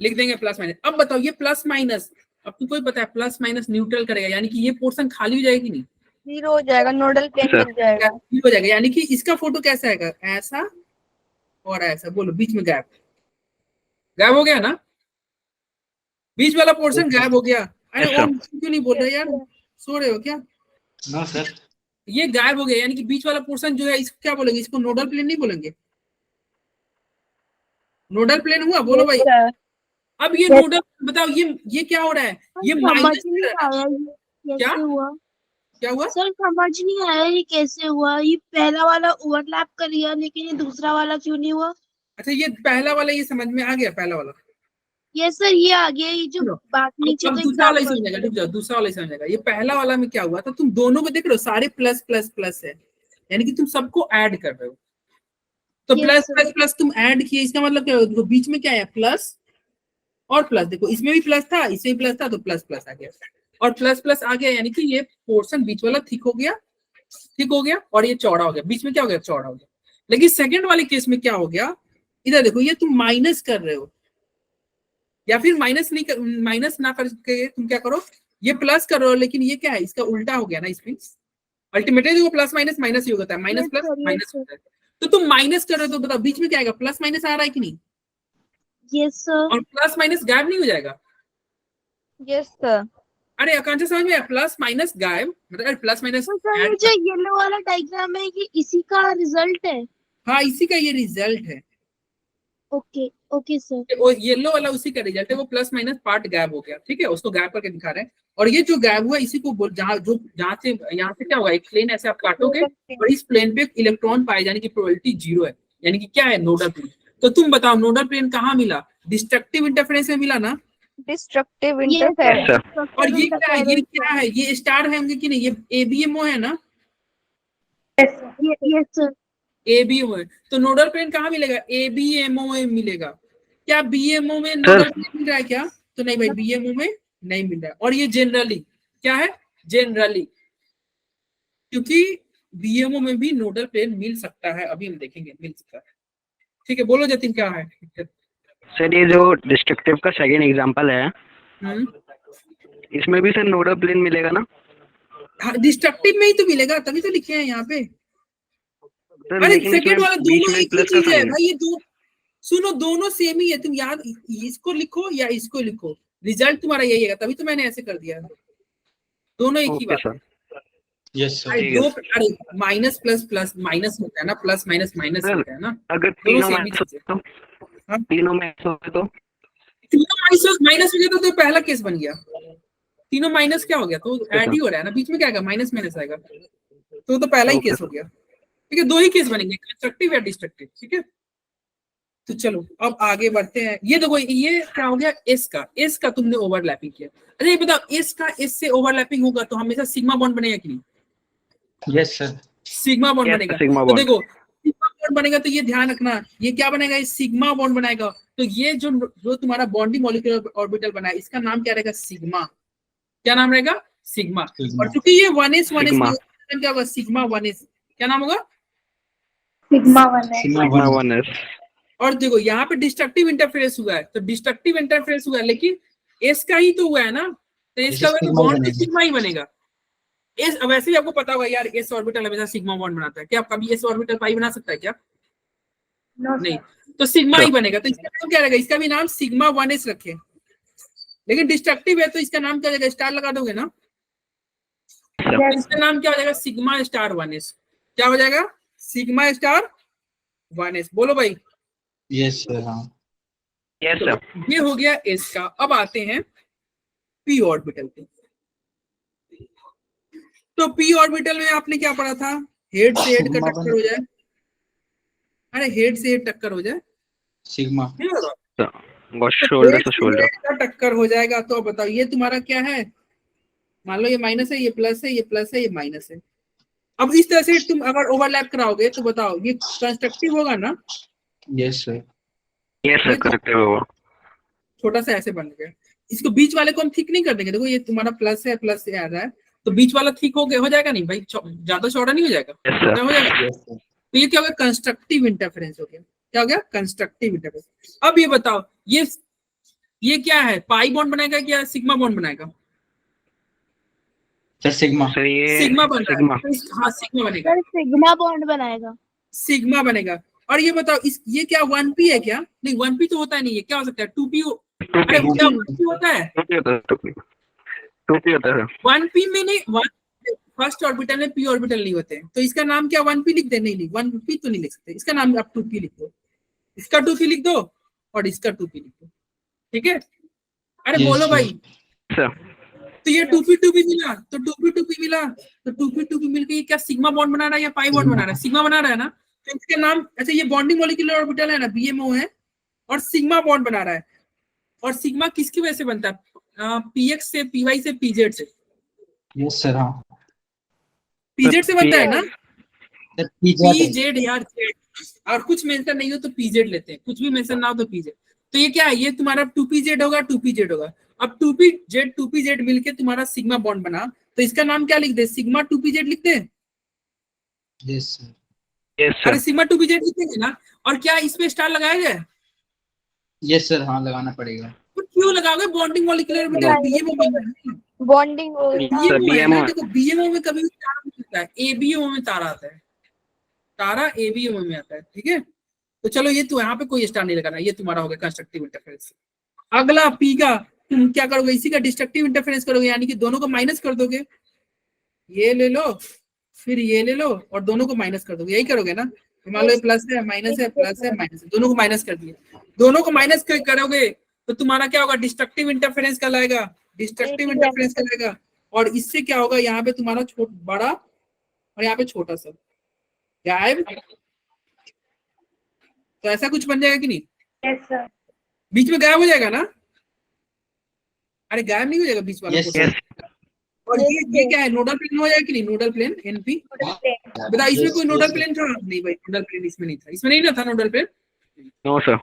[SPEAKER 1] लिख देंगे प्लस माइनस। अब बताओ ये प्लस माइनस, अब तुमको पता है प्लस माइनस न्यूट्रल करेगा, यानी कि ये पोर्शन खाली हो जाएगी नहीं,
[SPEAKER 2] जीरो हो जाएगा, नोडल प्लेन मिल जाएगा,
[SPEAKER 1] हो जाएगा, यानी कि इसका फोटो कैसा आएगा, ऐसा और ऐसा, बोलो बीच में गैप, गायब हो गया ना, बीच वाला पोर्शन गायब हो गया। अरे
[SPEAKER 4] Yes, sir.
[SPEAKER 1] ओम क्यों नहीं बोल रहे यार, सो रहे हो क्या,
[SPEAKER 3] No, sir.
[SPEAKER 1] ये गायब हो गया, यानी कि बीच वाला पोर्शन जो है इसको क्या बोलेंगे, इसको नोडल प्लेन नहीं बोलेंगे, नोडल प्लेन हुआ, बोलो भाई।
[SPEAKER 5] Sir.
[SPEAKER 1] अब ये नोडल, बताओ ये क्या हो रहा है, ये
[SPEAKER 5] समझ
[SPEAKER 1] माइनस,
[SPEAKER 5] नहीं आया ये
[SPEAKER 1] क्या?
[SPEAKER 5] कैसे हुआ,
[SPEAKER 1] क्या हुआ,
[SPEAKER 5] सर समझ नहीं आया ये कैसे हुआ, ये पहला वाला ओवरलैप कर लिया लेकिन ये दूसरा वाला क्यों नहीं हुआ।
[SPEAKER 1] अच्छा ये पहला वाला ये समझ में आ गया, पहला वाला,
[SPEAKER 5] ये सर ये आ गया, ये जो
[SPEAKER 1] सुनो,
[SPEAKER 5] बात नीचे
[SPEAKER 1] अब
[SPEAKER 5] तो
[SPEAKER 1] दूसरा वाला ही
[SPEAKER 5] example-
[SPEAKER 1] समझेगा, रुक जाओ, दूसरा वाला ही समझेगा। ये पहला वाला में क्या हुआ था, तुम दोनों को देख रहे हो, सारे प्लस प्लस प्लस है, यानी कि तुम सबको ऐड कर रहे हो, तो
[SPEAKER 5] Yes,
[SPEAKER 1] plus
[SPEAKER 5] sir.
[SPEAKER 1] Plus plus तुम ऐड किए, इसका मतलब क्या होगा, देखो बीच में क्या है, प्लस और प्लस, देखो इसमें भी प्लस था, इसमें भी प्लस था, तो प्लस प्लस आ गया, और प्लस प्लस आ गया, यानी कि ये पोर्शन बीच वाला ठीक हो गया, ठीक हो गया, और ये चौड़ा हो गया, बीच में क्या हो गया, चौड़ा हो गया। लेकिन सेकंड वाले केस में क्या हो गया, इधर देखो ये तुम माइनस कर रहे हो, या फिर माइनस नहीं कर, माइनस ना करके तुम क्या करो, ये प्लस कर रहे हो, लेकिन ये क्या है, इसका उल्टा हो गया ना, इसमें अल्टीमेटली देखो प्लस माइनस माइनस ही होता है, minus
[SPEAKER 5] Yes,
[SPEAKER 1] plus
[SPEAKER 5] sir, yes,
[SPEAKER 1] minus
[SPEAKER 5] sir.
[SPEAKER 1] होता है, तो तुम माइनस कर रहे हो, तो बताओ बीच में क्या आएगा, प्लस माइनस आ रहा है कि नहीं,
[SPEAKER 5] Yes, sir.
[SPEAKER 1] और प्लस माइनस गायब नहीं हो जाएगा।
[SPEAKER 2] यस सर,
[SPEAKER 1] अरे आकांक्षा समझ में आया, प्लस माइनस गायब, मतलब प्लस माइनस
[SPEAKER 5] तो सर ये जो येलो वाला डायग्राम है ये इसी का रिजल्ट है।
[SPEAKER 1] हाँ इसी का ये रिजल्ट है,
[SPEAKER 5] ओके ओके सर।
[SPEAKER 1] वो येलो वाला उसी का रिजल्ट है, वो प्लस माइनस पार्ट गायब हो गया, ठीक है, उसको गायब करके दिखा रहे हैं। और ये जो गायब हुआ इसी को जहाँ से यहाँ से क्या होगा, एक प्लेन ऐसे आप काटोगे और इस प्लेन पे इलेक्ट्रॉन पाए जाने की प्रोबेबिलिटी 0 है, यानी कि क्या है, नोडल प्लेन। तो तुम बताओ नोडल प्लेन कहाँ मिला, डिस्ट्रक्टिव इंटरफेरेंस में मिला ना,
[SPEAKER 2] डिस्ट्रक्टिव
[SPEAKER 5] Yes,
[SPEAKER 2] इंटरफेरेंस,
[SPEAKER 4] sir.
[SPEAKER 1] और ये क्या है, ये क्या है, ये स्टार है होंगे कि नहीं, ये ABMO है ना,
[SPEAKER 5] Yes, sir.
[SPEAKER 1] ABMO है, तो नोडल प्लेन कहाँ मिलेगा, ABMO में मिलेगा। क्या BMO में नोडल प्लेन मिल रहा है क्या, तो नहीं भाई BMO में नहीं मिल रहा है। और ये जनरली क्या है, जनरली, क्योंकि BMO में भी नोडल प्लेन मिल सकता है, अभी हम देखेंगे मिल सकता है, ठीक है। बोलो जतिन क्या है,
[SPEAKER 4] सर ये जो डिस्ट्रक्टिव का सेकंड एग्जांपल है,
[SPEAKER 1] हम्म,
[SPEAKER 4] इसमें भी सर नोडल प्लेन मिलेगा ना।
[SPEAKER 1] हाँ डिस्ट्रक्टिव में ही तो मिलेगा, तभी तो लिखे हैं यहाँ पे।
[SPEAKER 4] सर
[SPEAKER 1] अरे
[SPEAKER 4] लेकिन
[SPEAKER 1] सेकंड वाला
[SPEAKER 4] इसमें बीच
[SPEAKER 1] दोनों
[SPEAKER 4] में
[SPEAKER 1] एक ही
[SPEAKER 4] प्लस का
[SPEAKER 1] चीज है
[SPEAKER 4] साइन है।
[SPEAKER 1] भाई, ये दो सुनो, दोनों सेम ही है, तुम याद इसको लिखो या इसको लिखो, रिजल्ट तुम्हारा यही है, तभी तो मैंने ऐसे कर दिया, दोनों एक ही
[SPEAKER 4] ओके
[SPEAKER 1] बात है।
[SPEAKER 4] सर।
[SPEAKER 3] Yes, sir.
[SPEAKER 1] अरे
[SPEAKER 4] ठीक है
[SPEAKER 1] दो, अरे माइनस प्लस प्लस माइनस होता है ना, प्लस माइनस माइनस
[SPEAKER 4] सर,
[SPEAKER 1] होता है ना,
[SPEAKER 4] अगर
[SPEAKER 1] दोनों
[SPEAKER 4] तीनों
[SPEAKER 1] सेम ही
[SPEAKER 4] माइनस
[SPEAKER 1] चीज है।
[SPEAKER 4] हो
[SPEAKER 1] हाँ?
[SPEAKER 4] तो तीनों माइनस हो तो
[SPEAKER 1] तीनों माइनस हो गया तो पहला केस बन गया, तीनों माइनस क्या हो गया, तो ऐड ही हो रहा है ना, बीच में क्या आएगा, माइनस माइनस आएगा, तो पहला ही
[SPEAKER 4] ओके
[SPEAKER 1] केस हो गया, ठीक है। दो ही केस बनेंगे, कंस्ट्रक्टिव या डिस्ट्रक्टिव, ठीक है। तो चलो अब आगे बढ़ते हैं। ये देखो ये क्या हो गया, एस का तुमने ओवरलैपिंग किया। अच्छा ये बताओ एस का एस से ओवरलैपिंग होगा तो हमेशा सिग्मा बॉन्ड बनेगा कि नहीं?
[SPEAKER 3] Yes sir.
[SPEAKER 1] Sigma bond
[SPEAKER 4] Yes,
[SPEAKER 1] बनेगा।
[SPEAKER 4] sigma
[SPEAKER 1] तो
[SPEAKER 4] bond.
[SPEAKER 1] देखो सिग्मा बॉन्ड बनेगा तो ये ध्यान रखना, ये क्या बनेगा, ये सिग्मा बॉन्ड बनाएगा। तो ये जो तुम्हारा बॉन्डिंग मॉलिक्यूलर ऑर्बिटल बना है इसका नाम क्या रहेगा, सिग्मा। क्या नाम रहेगा, सिग्मा। और चूंकि ये 1s
[SPEAKER 4] Sigma.
[SPEAKER 1] क्या होगा, सिग्मा 1s क्या नाम होगा,
[SPEAKER 2] सिग्मा 1 है।
[SPEAKER 3] Sigma
[SPEAKER 4] Sigma
[SPEAKER 3] 1
[SPEAKER 4] 1s.
[SPEAKER 1] और देखो यहाँ पे डिस्ट्रक्टिव इंटरफेरेंस हुआ है, तो डिस्ट्रक्टिव इंटरफेरेंस हुआ है लेकिन एस का ही तो हुआ है ना, तो एस का हुआ तो
[SPEAKER 3] सिग्मा ही
[SPEAKER 1] बॉन्ड
[SPEAKER 3] बनेगा।
[SPEAKER 1] सिग्मा ही बनेगा। एस वैसे ही आपको पता होगा यार, एस ऑर्बिटल हमेशा सिग्मा बॉन्ड बनाता है। क्या आप कभी एस ऑर्बिटल पाई बना सकता है क्या?
[SPEAKER 2] नो
[SPEAKER 1] नहीं, तो सिग्मा ही बनेगा। तो इसका नाम क्या रहेगा, इसका भी नाम सिग्मा 1s रखे, लेकिन डिस्ट्रक्टिव है तो इसका नाम क्या हो जाएगा, स्टार लगा दोगे ना, तो इसका नाम क्या हो जाएगा, सिग्मा स्टार 1s। क्या हो जाएगा, सिग्मा स्टार 1s। बोलो भाई।
[SPEAKER 3] Yes sir. हाँ
[SPEAKER 4] Yes, sir.
[SPEAKER 1] ये हो गया एस का। अब आते हैं पी ऑर्बिटल पे। तो पी ऑर्बिटल में आपने क्या पढ़ा था, हेड से हेड का
[SPEAKER 3] सिग्मा
[SPEAKER 1] टक्कर हो जाए, अरे हेड से हेड टक्कर हो जाए,
[SPEAKER 3] सिग्मा।
[SPEAKER 1] नहीं होगा?
[SPEAKER 4] So, got
[SPEAKER 1] तो
[SPEAKER 4] shoulder
[SPEAKER 1] हेड
[SPEAKER 4] to
[SPEAKER 1] से
[SPEAKER 4] shoulder.
[SPEAKER 1] हेड का टक्कर हो जाएगा। तो अब बताओ ये तुम्हारा क्या है, मान लो ये माइनस है, ये प्लस है, ये प्लस है, ये माइनस है। अब इस तरह से तुम अगर ओवरलैप कराओगे तो बताओ ये कंस्ट्रक्टिव होगा ना,
[SPEAKER 3] yes sir.
[SPEAKER 4] Yes, sir. Correct है वो.
[SPEAKER 1] छोटा सा ऐसे बन गया। इसको बीच वाले को हम ठीक नहीं कर देंगे। देखो ये तुम्हारा प्लस है, प्लस से आ रहा है, तो बीच वाला ठीक हो जाएगा नहीं भाई, ज्यादा चौड़ा नहीं हो जाएगा,
[SPEAKER 4] Yes, sir.
[SPEAKER 1] क्या हो जाएगा।
[SPEAKER 3] Yes sir.
[SPEAKER 1] तो ये क्या हो गया, कंस्ट्रक्टिव इंटरफेरेंस हो गया। क्या हो गया, कंस्ट्रक्टिव इंटरफेरेंस। अब ये बताओ ये क्या है, पाई बॉन्ड बनाएगा क्या सिग्मा बॉन्ड बनाएगा?
[SPEAKER 3] Sir sigma.
[SPEAKER 4] Sir, ये
[SPEAKER 1] सिग्मा बन रहा
[SPEAKER 4] sigma.
[SPEAKER 1] है, तो हाँ सिग्मा बनेगा,
[SPEAKER 5] सर सिग्मा बॉन्ड बनाएगा।
[SPEAKER 1] सिग्मा बनेगा। और ये बताओ ये क्या 1p है क्या? नहीं 1p तो होता नहीं है, क्या हो सकता है 2p अरे
[SPEAKER 4] 2p.
[SPEAKER 1] क्या 1p होता है?
[SPEAKER 4] 2p होता है. 2p होता है.
[SPEAKER 1] 1p में नहीं, फर्स्ट ऑर्बिटल में p ऑर्बिटल नहीं होते हैं, तो इसका नाम क्या 1p लिख दे? नहीं 1p तो नहीं लिख सकते, इसका नाम आप 2p लिख दो, इसका 2p लिख दो और इसका 2p लिख दो, ठीक है। अरे
[SPEAKER 3] Yes,
[SPEAKER 1] बोलो
[SPEAKER 3] sir.
[SPEAKER 1] भाई।
[SPEAKER 4] Sir.
[SPEAKER 1] तो ये 2p मिला, तो 2p मिला, तो 2p मिलके ये क्या सिग्मा बॉन्ड बना रहा है या पाई बॉन्ड बना रहा है? सिग्मा बना रहा है ना, तो इसके नाम, अच्छा ये बॉन्डिंग मॉलिक्यूलर ऑर्बिटल है ना, BMO है, और सिग्मा बॉन्ड बना रहा है। और सिग्मा किसकी वजह से बनता है, px से, py से, pz से।
[SPEAKER 3] Yes sir. हाँ
[SPEAKER 1] pz से बनता है ना,
[SPEAKER 3] सर पिज्जा।
[SPEAKER 1] pz यार z, और कुछ मेंशन नहीं हो तो pz लेते हैं, कुछ भी मेंशन ना हो तो pz। तो ये क्या है, ये तुम्हारा 2pz होगा, 2pz होगा। अब 2pz मिलके तुम्हारा सिग्मा बॉन्ड बना, तो इसका नाम क्या लिख दे, सिग्मा 2pz लिख दे।
[SPEAKER 3] Yes sir.
[SPEAKER 4] Yes, sir.
[SPEAKER 1] अरे सिग्मा 2pz लिखेंगे ना, और क्या इसमें स्टार लगाया जाए?
[SPEAKER 3] Yes sir. हाँ लगाना पड़ेगा।
[SPEAKER 1] तो क्यों लगाओगे, बॉन्डिंग मॉलिक्यूलर ऑर्बिटल BMO में,
[SPEAKER 2] बॉन्डिंग हो गया।
[SPEAKER 4] Sir,
[SPEAKER 1] BMO है ना।
[SPEAKER 4] BMO.
[SPEAKER 1] देखो BMO में कभी तारा नहीं आता है, ABO में तारा आता है, तारा ABO में आता है, ठीक है। तो चलो ये तो यहाँ पे कोई स्टार नहीं लगाना, ये तुम्हारा हो गया कंस्ट्रक्टिव इंटरफेरेंस। अगला पी का तुम क्या करोगे, इसी का डिस्ट्रक्टिव इंटरफेरेंस करोगे, यानी कि दोनों को माइनस कर दोगे, ये ले लो फिर ये ले लो और दोनों को माइनस कर दोगे, यही करोगे ना। मान लो ये प्लस है, माइनस है, प्लस है, माइनस है, दोनों को माइनस कर दिए। दोनों को माइनस करोगे तो तुम्हारा क्या होगा, डिस्ट्रक्टिव इंटरफेरेंस कहलाएगा, डिस्ट्रक्टिव इंटरफेरेंस कहलाएगा। और इससे क्या होगा, यहाँ पे तुम्हारा बड़ा और यहाँ पे छोटा सा गायब, तो ऐसा कुछ बन जाएगा कि नहीं,
[SPEAKER 2] यस सर।
[SPEAKER 1] बीच में गायब हो जाएगा ना। अरे गायब नहीं हो जाएगा बीच वाला
[SPEAKER 3] Yes,
[SPEAKER 1] portion।
[SPEAKER 4] Yes.
[SPEAKER 1] और ये क्या है, नोडल प्लेन हो जाएगा कि नहीं, नोडल प्लेन NP। बता इसमें
[SPEAKER 3] Yes,
[SPEAKER 1] कोई नोडल
[SPEAKER 3] yes,
[SPEAKER 1] प्लेन था? नहीं भाई, नोडल प्लेन इसमें नहीं था, इसमें नहीं ना था नोडल प्लेन।
[SPEAKER 4] No, sir.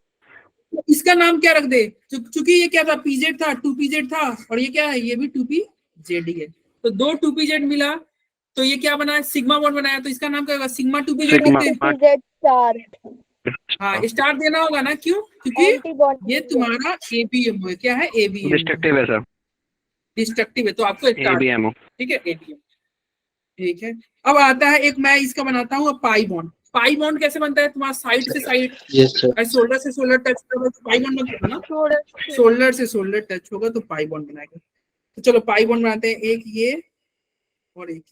[SPEAKER 1] तो इसका नाम क्या रख दे, चूंकि ये क्या था, pz था, 2pz था, और ये क्या है, ये भी 2pz ही है, तो दो 2pz मिला, तो ये क्या बना है, सिग्मा बॉन्ड बनाया, तो इसका नाम क्या होगा, सिग्मा 2pz
[SPEAKER 4] Sigma.
[SPEAKER 1] लिखते हैं।
[SPEAKER 2] Z स्टार
[SPEAKER 1] हाँ स्टार देना होगा ना, क्यों, क्योंकि
[SPEAKER 2] एंटी बॉन्ड
[SPEAKER 1] ये तुम्हारा ABM है, क्या है, ABM
[SPEAKER 4] Destructive है, sir.
[SPEAKER 1] डिस्ट्रक्टिव है, तो आपको स्टार,
[SPEAKER 4] ABMO.
[SPEAKER 1] ठीक है, ABM, ठीक है। अब आता है एक, मैं इसका बनाता हूँ पाई बॉन्ड। पाई बॉन्ड कैसे बनता है, तुम्हारा साइड से साइड,
[SPEAKER 3] yes sir.
[SPEAKER 1] शोल्डर से शोल्डर टच होगा तो पाई बॉन्ड बनता है ना,
[SPEAKER 2] छोड़
[SPEAKER 1] शोल्डर से शोल्डर टच होगा तो पाई बॉन्ड बनाएगा। तो चलो पाई बॉन्ड बनाते हैं, एक ये और एक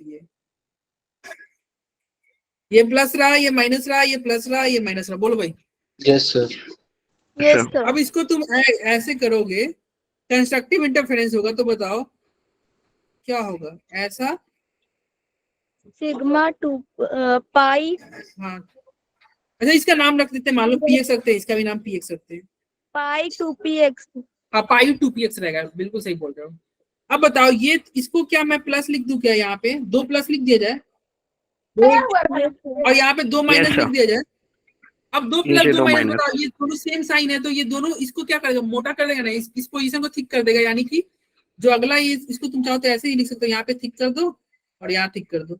[SPEAKER 1] ये प्लस रहा, ये माइनस रहा, ये प्लस रहा, ये माइनस रहा, बोलो भाई।
[SPEAKER 3] Yes sir.
[SPEAKER 2] Yes sir.
[SPEAKER 1] अब इसको तुम ऐसे करोगे, कंस्ट्रक्टिव इंटरफेरेंस होगा, तो बताओ क्या होगा, ऐसा,
[SPEAKER 2] सिग्मा 2 पाई
[SPEAKER 1] हाँ अच्छा इसका नाम रख देते हैं, मान लो px रखते हैं, इसका भी नाम px रखते हैं।
[SPEAKER 2] पाई 2px।
[SPEAKER 1] हाँ पाई 2px रहेगा, बिल्कुल सही बोल रहे हो। अब बताओ ये इसको क्या मैं प्लस लिख दूं क्या, यहाँ पे 2 प्लस लिख दिया जाए और यहाँ पे 2 माइनस
[SPEAKER 4] Yes,
[SPEAKER 1] लिख
[SPEAKER 4] sir.
[SPEAKER 1] दिया जाए। अब 2 प्लस
[SPEAKER 4] नीचे
[SPEAKER 1] 2
[SPEAKER 4] दो
[SPEAKER 1] माइनस,
[SPEAKER 4] minus।
[SPEAKER 1] बताओ ये दोनों सेम साइन है तो ये दोनों इसको क्या करेगा, मोटा कर देगा ना, इस पोजीशन को थिक कर देगा, यानी कि जो अगला ये इसको तुम चाहो तो ऐसे ही लिख सकते हो, यहाँ पे थिक कर दो और यहाँ थिक कर दो।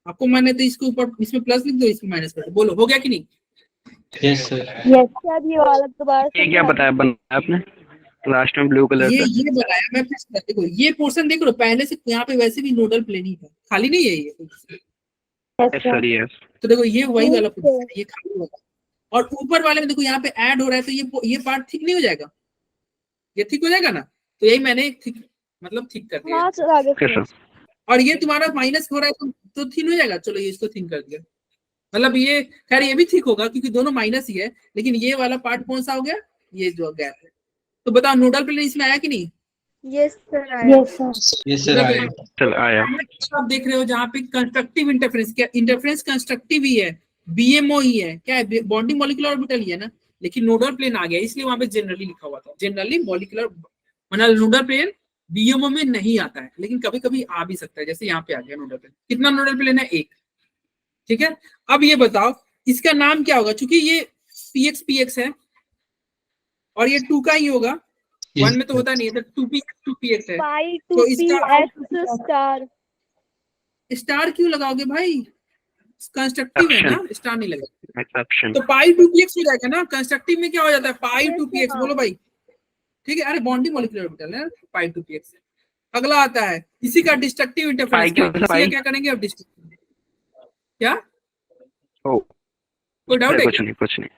[SPEAKER 1] आपको मैंने तो इसके ऊपर इसमें प्लस लिख दो, इसमें माइनस कर दो। बोलो हो गया कि नहीं?
[SPEAKER 3] Yes sir.
[SPEAKER 2] सर ये वाला दोबारा
[SPEAKER 4] ये क्या बताया बनाया आपने लास्ट में ब्लू कलर का?
[SPEAKER 1] ये बनाया मैं फिर से, देखो ये पोर्शन देख लो पहले से यहाँ पे वैसे भी नोडल प्लेन ही था, खाली नहीं है ये।
[SPEAKER 4] Yes sir, yes.
[SPEAKER 1] तो देखो ये वही वाला पोजीशन है, ये खाली होगा और ऊपर वाले में देखो यहाँ पे ऐड हो रहा है तो ये पार्ट ठीक नहीं हो जाएगा, ये ठीक हो जाएगा ना, तो यही मैंने ठीक मतलब ठीक कर दिया।
[SPEAKER 2] हाँ सर आगे
[SPEAKER 4] ओके सर।
[SPEAKER 1] और ये तुम्हारा माइनस हो रहा है तो थिन हो जाएगा, चलो ये इसको थिन कर दिया, मतलब ये खैर ये भी ठीक होगा क्योंकि दोनों माइनस ही है, लेकिन ये वाला पार्ट कौन सा हो गया, ये जो गैप है। तो बताओ नोडल प्लेन इसमें आया कि नहीं?
[SPEAKER 2] Yes sir yes sir
[SPEAKER 3] yes sir आया।
[SPEAKER 4] चल आया।
[SPEAKER 1] आप देख रहे हो जहाँ पे कंस्ट्रक्टिव इंटरफेरेंस, क्या इंटरफेरेंस कंस्ट्रक्टिव ही है, बीएमओ ही है, क्या है बॉन्डिंग मॉलिक्यूलर ऑर्बिटल ही है ना, लेकिन नोडल प्लेन आ गया इसलिए वहां पे जनरली लिखा हुआ था, जनरली मॉलिक्यूलर मतलब नोडल प्लेन बीएमओ में नहीं आता है, लेकिन कभी कभी आ भी सकता है, जैसे यहाँ पे आ गया नोडल प्लेन। कितना नोडल प्लेन है? 1। ठीक है, अब ये बताओ इसका नाम क्या होगा, क्योंकि ये px है और ये 2 का ही होगा, 1 में तो होता नहीं है, तो 2px है।
[SPEAKER 2] पाई
[SPEAKER 1] तो इसका
[SPEAKER 2] 2px स्टार।
[SPEAKER 1] स्टार क्यों लगाओगे भाई, कंस्ट्रक्टिव है ना, स्टार नहीं लगेगा।
[SPEAKER 4] एक्सेप्शन।
[SPEAKER 1] तो पाई 2px हो जाएगा ना, कंस्ट्रक्टिव में क्या हो जाता है, पाई 2px। बोलो भाई, ठीक है, अरे बॉन्डिंग मॉलिक्यूलर ऑर्बिटल है पाई 2px। अगला आता है इसी का डिस्ट्रक्टिव इंटरफेरेंस, इसी का क्या करेंगे अब, डिस्ट्रक्टिव क्या
[SPEAKER 4] ओ
[SPEAKER 1] कोई डाउट है?
[SPEAKER 4] कुछ नहीं।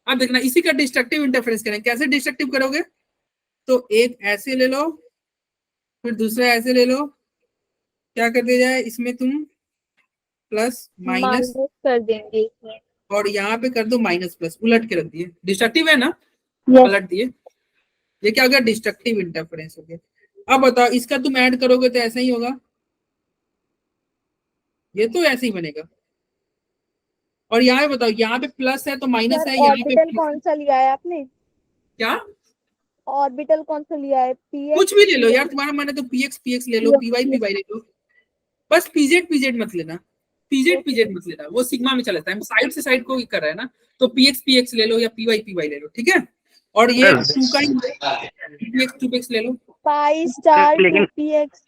[SPEAKER 1] अब देखना इसी का डिस्ट्रक्टिव इंटरफेरेंस करेंगे, कैसे डिस्ट्रक्टिव करोगे, तो एक ऐसे ले लो फिर दूसरा ऐसे ले लो, क्या कर दिया जाए इसमें तुम प्लस माइनस
[SPEAKER 2] कर देंगे इसमें
[SPEAKER 1] और यहाँ पे कर दो माइनस प्लस, उलट के रख दिए, डिस्ट्रक्टिव है ना,
[SPEAKER 2] Yes.
[SPEAKER 1] पलट दिए, ये क्या हो गया, डिस्ट्रक्टिव इंटरफेरेंस हो गया। अब बताओ इसका तुम ऐड करोगे तो ऐसा ही होगा, ये तो ऐसे ही बनेगा। और यहाँ पे बताओ, यहाँ पे प्लस है तो माइनस है, यहाँ पे
[SPEAKER 2] ऑर्बिटल कौन सा लिया है आपने?
[SPEAKER 1] क्या,
[SPEAKER 2] ऑर्बिटल कौन सा लिया है? px
[SPEAKER 1] कुछ भी ले लो यार, तुम्हारा मैंने तो px ले लो, py ले लो, बस pz मत लेना, pz मत लेना, वो सिग्मा में चला जाता है, साइड से साइड को कर रहा है ना, तो px ले लो या py ले लो, ठीक है। और ये 2 का ही 2px ले लो,
[SPEAKER 2] पाई स्टार
[SPEAKER 4] लेकिन-
[SPEAKER 2] 2px।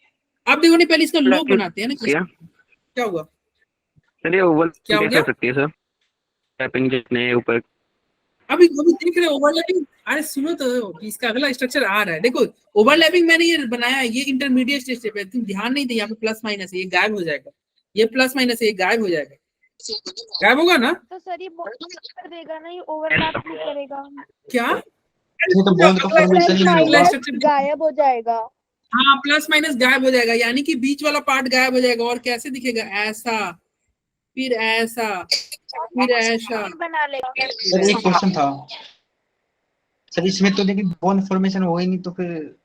[SPEAKER 1] आप देखो नहीं, पहले इसका लोग बनाते हैं ना, क्या हुआ,
[SPEAKER 4] चलिए ओवल
[SPEAKER 1] क्या हो
[SPEAKER 4] क्या
[SPEAKER 1] गया?
[SPEAKER 4] कर सकती है सर, टैपिंग जितने ऊपर।
[SPEAKER 1] अभी देख रहे हो ओवरलैपिंग, अरे सुनो तो इसका अगला स्ट्रक्चर आ रहा है, देखो ओवरलैपिंग मैंने ये बनाया है, ये इंटरमीडिएट स्टेप है, तुम ध्यान नहीं दे, यहाँ पे प्लस माइनस है, ये गायब हो जाएगा, ये प्लस माइनस है, ये गायब हो जाएगा, गायब होगा ना,
[SPEAKER 2] तो सर ये बॉन्ड कर देगा ना, ये ओवरलैप नहीं करेगा।
[SPEAKER 1] क्या
[SPEAKER 3] ये तो बॉन्ड का फॉर्मेशन ही नहीं
[SPEAKER 1] अगला
[SPEAKER 3] होगा।
[SPEAKER 1] स्ट्रक्चर
[SPEAKER 2] गायब हो जाएगा।
[SPEAKER 1] हाँ प्लस माइनस गायब हो जाएगा, यानी कि बीच वाला पार्ट गायब हो जाएगा, और कैसे दिखेगा, ऐसा फिर ऐसा फिर ऐसा।
[SPEAKER 2] बना लेगा।
[SPEAKER 3] सर एक क्वेश्चन था सर, इसमें तो लेकिन बॉन्ड फॉर्मेशन हो ही नहीं, तो फिर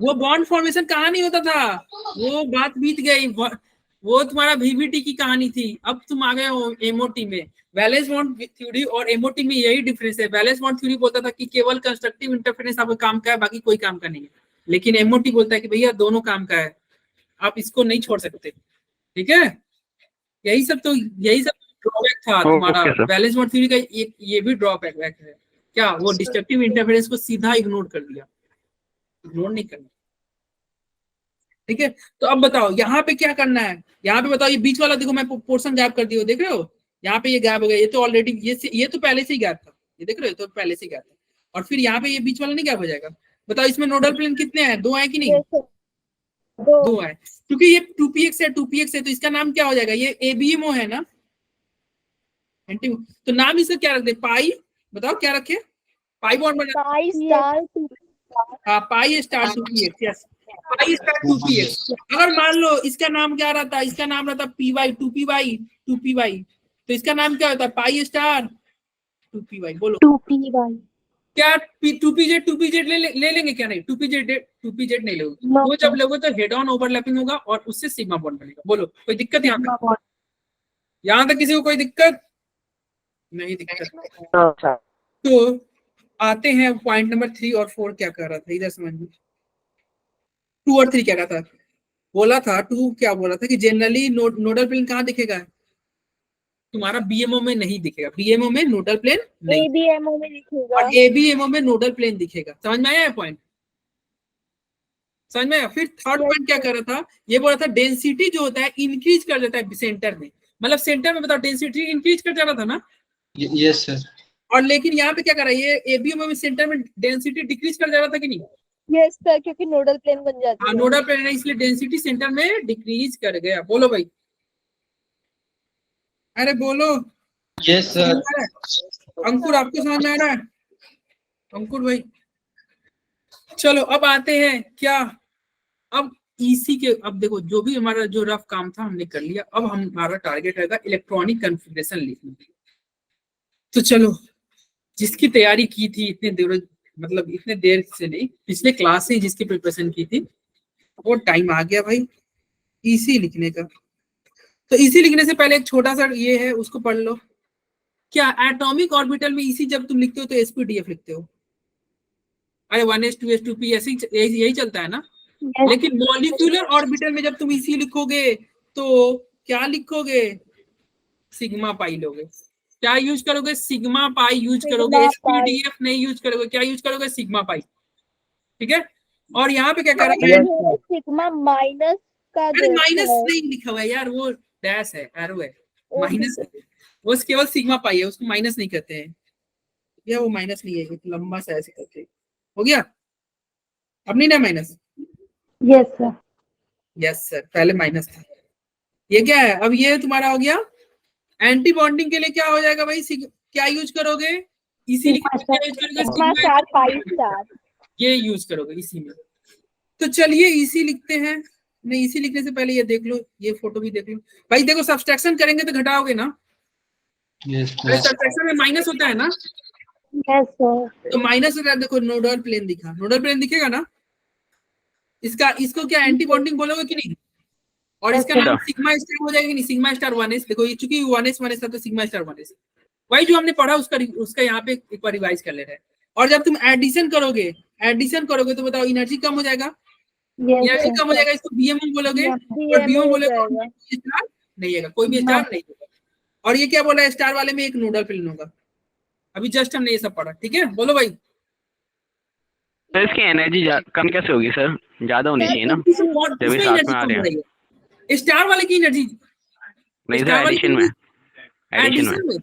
[SPEAKER 1] वो बॉन्ड फॉर्मेशन कहाँ नहीं होता था, वो बात बीत गई, वो तुम्हारा वीवीटी की कहानी थी, अब तुम आ गए हो एमओटी में। वैलेंस बॉन्ड थ्योरी और एमओटी में यही डिफरेंस है, वैलेंस बॉन्ड थ्योरी बोलता था कि केवल कंस्ट्रक्टिव इंटरफेरेंस आपका काम का है, बाकी कोई काम का नहीं है, लेकिन एमओटी बोलता है कि भैया दोनों काम का है, आप इसको नहीं छोड़ सकते, ठीक है। यही सब ड्रॉबैक था तुम्हारा, वैलेंस बॉन्ड थ्योरी का ये भी ड्रॉबैक है, क्या वो डिस्ट्रक्टिव इंटरफेरेंस को सीधा इग्नोर कर दिया, इग्नोर नहीं करना, ठीक है। तो अब बताओ यहाँ पे क्या करना है, यहाँ पे बताओ, ये बीच वाला देखो मैं पोर्शन गायब कर दिया, देख रहे हो, यहाँ पे ये गायब हो गया, ये तो ऑलरेडी ये तो पहले से ही गायब था, ये देख रहे हो, तो पहले से ही गायब था, और फिर यहाँ पे ये बीच वाला नहीं गायब हो जाएगा। बताओ इसमें नोडल प्लेन कितने हैं, 2 है कि नहीं, 2 है, क्योंकि ये 2px है, तो इसका नाम क्या हो जाएगा, ये एबीएमओ है ना, तो नाम इसका क्या रख दे, पाई, बताओ क्या रखे, पाई बॉन्ड बना,
[SPEAKER 2] पाई स्टार
[SPEAKER 1] हाँ pi star 2px, yes pi star 2px। अगर मान लो इसका नाम क्या रहता, इसका नाम रहता py 2py, तो इसका नाम क्या होता है, पाई स्टार 2py। बोलो
[SPEAKER 2] 2py
[SPEAKER 1] क्या 2pz ले लेंगे क्या, नहीं 2pz नहीं लोगे, वो जब लोगे तो हेड ऑन ओवरलैपिंग होगा और उससे सिग्मा बॉन्ड बनेगा। बोलो कोई दिक्कत यहाँ तक किसी को कोई दिक्कत, नहीं दिखता।
[SPEAKER 4] हाँ सर।
[SPEAKER 1] तो आते हैं पॉइंट नंबर 3 और 4 क्या कह रहा था इधर समझ में। 2 और 3 क्या कहा था, बोला था 2 क्या बोला था कि जनरली नोडल प्लेन कहाँ दिखेगा, तुम्हारा बीएमओ में नहीं दिखेगा, बीएमओ में नोडल प्लेन नहीं,
[SPEAKER 2] ABMO में दिखेगा।
[SPEAKER 1] और एबीएमओ में नोडल प्लेन दिखेगा। समझ में आया पॉइंट, समझ में आया। फिर थर्ड
[SPEAKER 2] Yes,
[SPEAKER 1] पॉइंट क्या कर रहा था, ये बोला था डेंसिटी जो होता है इंक्रीज कर देता है सेंटर में, मतलब सेंटर में बताओ डेंसिटी इंक्रीज कर जा रहा था ना,
[SPEAKER 3] यस सर।
[SPEAKER 1] और लेकिन यहाँ पे क्या कर रहा है, ये एबीएमओ में सेंटर में डेंसिटी डिक्रीज कर जा रहा था कि नहीं।
[SPEAKER 2] यस सर, क्योंकि नोडल प्लेन बन जाती
[SPEAKER 1] हाँ
[SPEAKER 2] है।
[SPEAKER 1] नोडल प्लेन है इसलिए डेंसिटी सेंटर में डिक्रीज कर गया। बोलो भाई, अरे बोलो।
[SPEAKER 3] यस
[SPEAKER 1] समझ
[SPEAKER 3] सर।
[SPEAKER 1] में आ रहा है? अंकुर आपको समझ में आ रहा है, अंकुर भाई। चलो अब आते हैं क्या, अब ईसी के, अब देखो जो भी हमारा जो रफ काम था हमने कर लिया, अब हमारा टारगेट रहेगा इलेक्ट्रॉनिक कॉन्फ़िगरेशन लिखने। तो चलो, जिसकी तैयारी की थी इतने देर, मतलब इतने देर से नहीं, पिछले क्लास से जिसकी प्रिपरेशन की थी, वो टाइम आ गया भाई ईसी लिखने का। तो ईसी लिखने से पहले एक छोटा सा ये है, उसको पढ़ लो। क्या एटॉमिक ऑर्बिटल में ईसी जब तुम लिखते हो तो एसपीडीएफ लिखते हो, अरे 1s 2s 2p ऐसे यही चलता है ना।
[SPEAKER 2] Yes,
[SPEAKER 1] लेकिन मॉलिक्यूलर ऑर्बिटल में जब तुम इसी लिखोगे तो क्या लिखोगे, सिग्मा पाई लोगे। क्या यूज करोगे, सिग्मा पाई यूज करोगे,
[SPEAKER 2] सिग्मा
[SPEAKER 1] एसपीडीएफ नहीं यूज करोगे, क्या यूज करोगे, सिग्मा पाई। ठीक है, और यहाँ पे क्या कर रहा है,
[SPEAKER 2] ये सिग्मा माइनस का
[SPEAKER 1] अरे
[SPEAKER 2] जो
[SPEAKER 1] माइनस
[SPEAKER 2] है,
[SPEAKER 1] नहीं लिखा हुआ है यार, वो डैश है, एरो है,
[SPEAKER 2] वो
[SPEAKER 1] माइनस है। वो केवल सिग्मा पाई है, उसको माइनस नहीं कहते हैं, या वो माइनस नहीं है, ये लंबा सा ऐसे करके हो गया, अब नहीं ना minus.
[SPEAKER 2] Yes sir.
[SPEAKER 1] Yes sir, पहले माइनस था। ये क्या है, अब ये तुम्हारा हो गया। एंटी बॉन्डिंग के लिए क्या हो जाएगा भाई, क्या यूज करोगे, इसी लिखने में क्या यूज करोगे,
[SPEAKER 2] सिग्मा स्टार पाई स्टार।
[SPEAKER 1] ये यूज करोगे इसी में। तो चलिए इसी लिखते हैं। नहीं, इसी लिखने से पहले ये देख लो, ये फोटो भी देख लो भाई। देखो सब्सट्रैक्शन करेंगे तो घटाओगे ना,
[SPEAKER 3] यस
[SPEAKER 1] अरे
[SPEAKER 3] सर।
[SPEAKER 1] सब्सट्रैक्शन में माइनस होता है ना,
[SPEAKER 2] यस सर।
[SPEAKER 1] तो माइनस होता है। देखो नोडल प्लेन दिखा, नोडल प्लेन दिखेगा ना, इसका इसको क्या एंटी बॉन्डिंग बोलोगे कि नहीं, और इसका
[SPEAKER 2] अच्छा।
[SPEAKER 1] नाम सिग्मा स्टार हो जाएगा कि नहीं, सिग्मा स्टार 1s। देखो ये चूंकि 1s था तो सिग्मा स्टार 1s, वही जो हमने पढ़ा उसका यहाँ पे एक बार रिवाइज कर ले रहे हैं। और जब तुम एडिशन करोगे तो बताओ एनर्जी कम हो जाएगा, एनर्जी कम हो जाएगा, इसको बीएमओ बोलोगे, और बीएमओ बोलोगे स्टार नहीं है, कोई भी स्टार नहीं होगा। और ये क्या बोला है, स्टार वाले में एक नोडल प्लेन होगा। अभी जस्ट हमने ये सब पढ़ा, ठीक है। बोलो भाई,
[SPEAKER 4] सर इसकी एनर्जी कम कैसे होगी सर, ज्यादा होनी चाहिए ना जब ये साथ में आ रहे हैं।
[SPEAKER 1] स्टार वाले की एनर्जी
[SPEAKER 4] नहीं
[SPEAKER 1] स्टार
[SPEAKER 4] सर,
[SPEAKER 1] वाले
[SPEAKER 4] एडिशन में,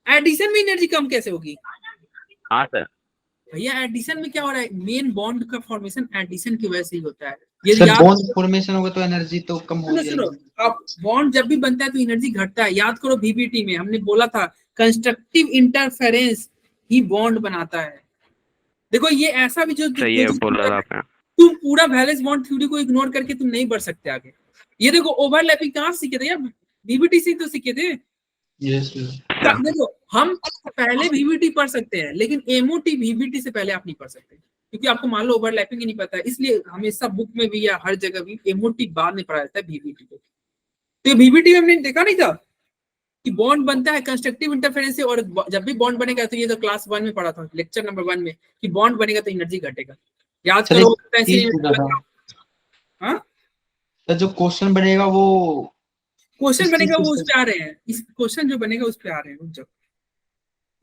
[SPEAKER 1] एडिशन में एनर्जी कम कैसे होगी।
[SPEAKER 4] हाँ सर।
[SPEAKER 1] भैया एडिशन में क्या हो रहा है, मेन बॉन्ड का फॉर्मेशन एडिशन की वजह से ही होता है। ये
[SPEAKER 3] सर
[SPEAKER 1] याद
[SPEAKER 3] बॉन्ड फॉर्मेशन होगा तो एनर्जी तो कम हो
[SPEAKER 1] सुनो,
[SPEAKER 3] जाएगी।
[SPEAKER 1] अब बॉन्ड जब भी बनता है तो एनर्जी घटता है। याद करो VBT में हमने बोला था कंस्ट्रक्टिव इंटरफेरेंस ही बॉन्ड बनाता है। देखो ये ऐसा भी जो
[SPEAKER 4] सही है, बोल रहा था आपने।
[SPEAKER 1] तुम पूरा वैलेंस बॉन्ड थ्योरी को इग्नोर करके तुम नहीं बढ़ सकते आगे। ये देखो ओवरलैपिंग कहाँ सीखे थे यार, VBT से तो सीखे थे।
[SPEAKER 3] Yes sir.
[SPEAKER 1] देखो हम पहले VBT पढ़ सकते हैं, लेकिन MOT VBT से पहले आप नहीं पढ़ सकते, क्योंकि आपको मान लो ओवरलैपिंग ही नहीं पता है। इसलिए हमेशा बुक में भी या हर जगह भी MOT बाद में पढ़ा जाता है VBT को। तो VBT में हमने देखा नहीं था कि बॉन्ड बनता है कंस्ट्रक्टिव इंटरफेरेंस से, और जब भी बॉन्ड बनेगा तो ये तो क्लास 1 में पढ़ा था, लेक्चर नंबर 1 में, कि बॉन्ड बनेगा तो एनर्जी घटेगा। याद
[SPEAKER 3] सर,
[SPEAKER 1] करो
[SPEAKER 3] एक चीज पूछा था।
[SPEAKER 1] हाँ
[SPEAKER 3] सर जो क्वेश्चन बनेगा वो
[SPEAKER 1] क्वेश्चन
[SPEAKER 3] इस
[SPEAKER 1] बनेगा,
[SPEAKER 3] चीज
[SPEAKER 1] वो
[SPEAKER 3] से-
[SPEAKER 1] उस पे आ रहे हैं। इस क्वेश्चन जो बनेगा उस पे आ रहे हैं, रुक जाओ,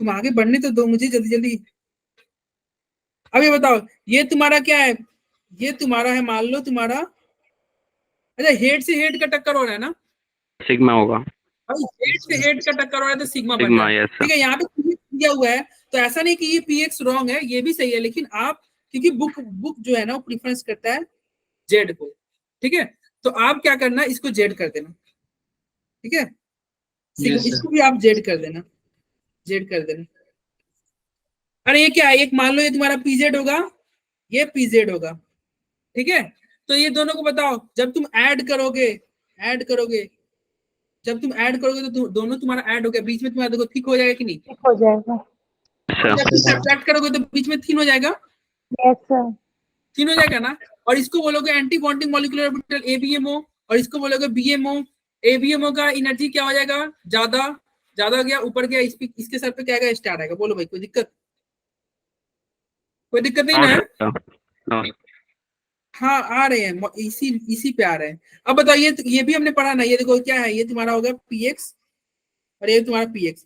[SPEAKER 1] तुम आगे बढ़ने तो दो मुझे जल्दी जल्दी। अब ये बताओ, ये तुम्हारा क्या है, ये तुम्हारा है, मान लो तुम्हारा, अच्छा हेड से हेड का टक्कर हो रहा है ना,
[SPEAKER 4] सिग्मा होगा।
[SPEAKER 1] अब हेड से हेड का टक्कर हो रहा है तो सिग्मा बन
[SPEAKER 4] सिग्मा,
[SPEAKER 1] रहा है।
[SPEAKER 4] Yes sir.
[SPEAKER 1] ठीक है, यहाँ पे PX दिया हुआ है, तो ऐसा नहीं कि ये PX रॉन्ग है, ये भी सही है, लेकिन आप क्योंकि बुक जो है ना वो प्रिफरेंस करता है जेड को। ठीक है, तो आप क्या करना, इसको जेड कर देना। ठीक है,
[SPEAKER 3] Yes, sir.
[SPEAKER 1] इसको भी आप जेड कर देना, जेड कर देना। अरे ये क्या है, एक मान लो ये तुम्हारा पीजेड होगा, ये पीजेड होगा। ठीक है, तो ये दोनों को बताओ, जब तुम ऐड करोगे जब तुम ऐड करोगे तो दोनों तुम्हारा ऐड हो गया, बीच में तुम्हारा देखो थिक हो जाएगा कि नहीं,
[SPEAKER 2] हो जाएगा।
[SPEAKER 1] और जब तुम सब्ट्रैक्ट करोगे तो बीच में थिन हो जाएगा,
[SPEAKER 2] यस सर।
[SPEAKER 1] थिन हो जाएगा ना। और इसको बोलोगे anti bonding molecular orbital ABMO, और इसको बोलोगे BMO। ABMO का एनर्जी क्या हो जाएगा, ज्यादा ज्यादा गया, ऊपर गया, इसके सर पे क्या आएगा, स्टार आएगा। बोलो भाई, कोई दिक्कत नहीं ना है?
[SPEAKER 4] नो
[SPEAKER 1] हाँ आ रहे हैं, इसी पे आ रहे हैं। अब बताइए, ये भी हमने पढ़ा ना, ये देखो क्या है, ये तुम्हारा होगा px और ये तुम्हारा px।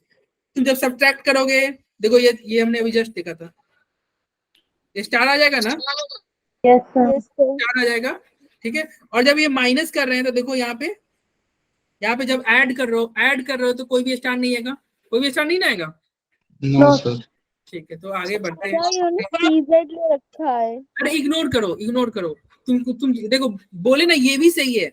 [SPEAKER 1] तुम जब सब्ट्रैक्ट करोगे, देखो ये हमने अभी जस्ट देखा था, ये स्टार आ जाएगा ना,
[SPEAKER 2] यस सर।
[SPEAKER 1] स्टार आ जाएगा, ठीक है। और जब ये माइनस कर रहे हैं तो देखो यहाँ पे जब ऐड कर रहे हो तो कोई भी स्टार नहीं आएगा, कोई भी स्टार नहीं ना आएगा।
[SPEAKER 3] No sir.
[SPEAKER 1] ठीक है, तो आगे बढ़ते हैं।
[SPEAKER 2] सर इन्होंने सीजेड ले रखा है।
[SPEAKER 1] अरे इग्नोर करो। तुम देखो, बोले ना ये भी सही है,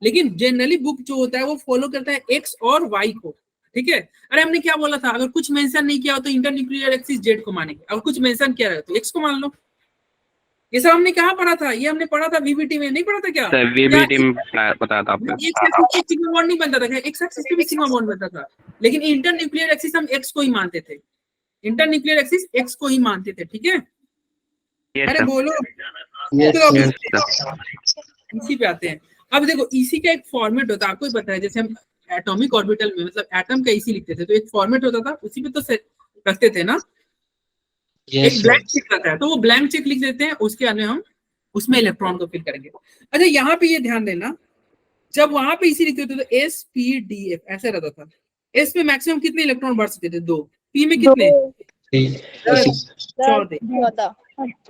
[SPEAKER 1] लेकिन जनरली बुक जो होता है वो फॉलो करता है एक्स और वाई को, ठीक है। अरे हमने क्या बोला था, अगर कुछ मेंशन नहीं किया हो तो इंटरन्यूक्लियर एक्सिस जेड को मानेंगे, अगर कुछ मेंशन किया रहे तो एक्स को मान लो। ये सब हमने कहाँ पढ़ा था, ये हमने पढ़ा था वीबीटी में, नहीं पढ़ा था क्या?
[SPEAKER 4] सर वीबीटी में बताया था आपने।
[SPEAKER 1] एक एक्सिस पे सिग्मा बॉन्ड नहीं बनता था, एक्स एक्सिस पे भी सिग्मा बॉन्ड बनता था, लेकिन इंटरन्यूक्लियर एक्सिस हम एक्स को ही मानते थे, इंटरन्यूक्लियर एक्सिस एक्स को ही मानते थे, ठीक है।
[SPEAKER 4] यस
[SPEAKER 1] अरे
[SPEAKER 4] सर।
[SPEAKER 1] बोलो,
[SPEAKER 3] यस
[SPEAKER 1] इसी पे आते हैं। अब देखो इसी का एक फॉर्मेट होता है, आपको ही पता है, जैसे हम एटॉमिक ऑर्बिटल में मतलब एटम का इसी लिखते थे, तो एक फॉर्मेट होता था, उसी पे तो रखते थे ना, एक ब्लैंक चेक रहता है, तो वो ब्लैंक चेक लिख देते हैं, उसके अंदर हम उसमें इलेक्ट्रॉन को फिल करेंगे। अच्छा यहाँ पे ये ध्यान देना, जब वहां पे इसी लिखते थे तो SPDF ऐसा रहता था। एस में मैक्सिमम कितने इलेक्ट्रॉन बढ़ सकते थे, 2। पी में कितने, 14।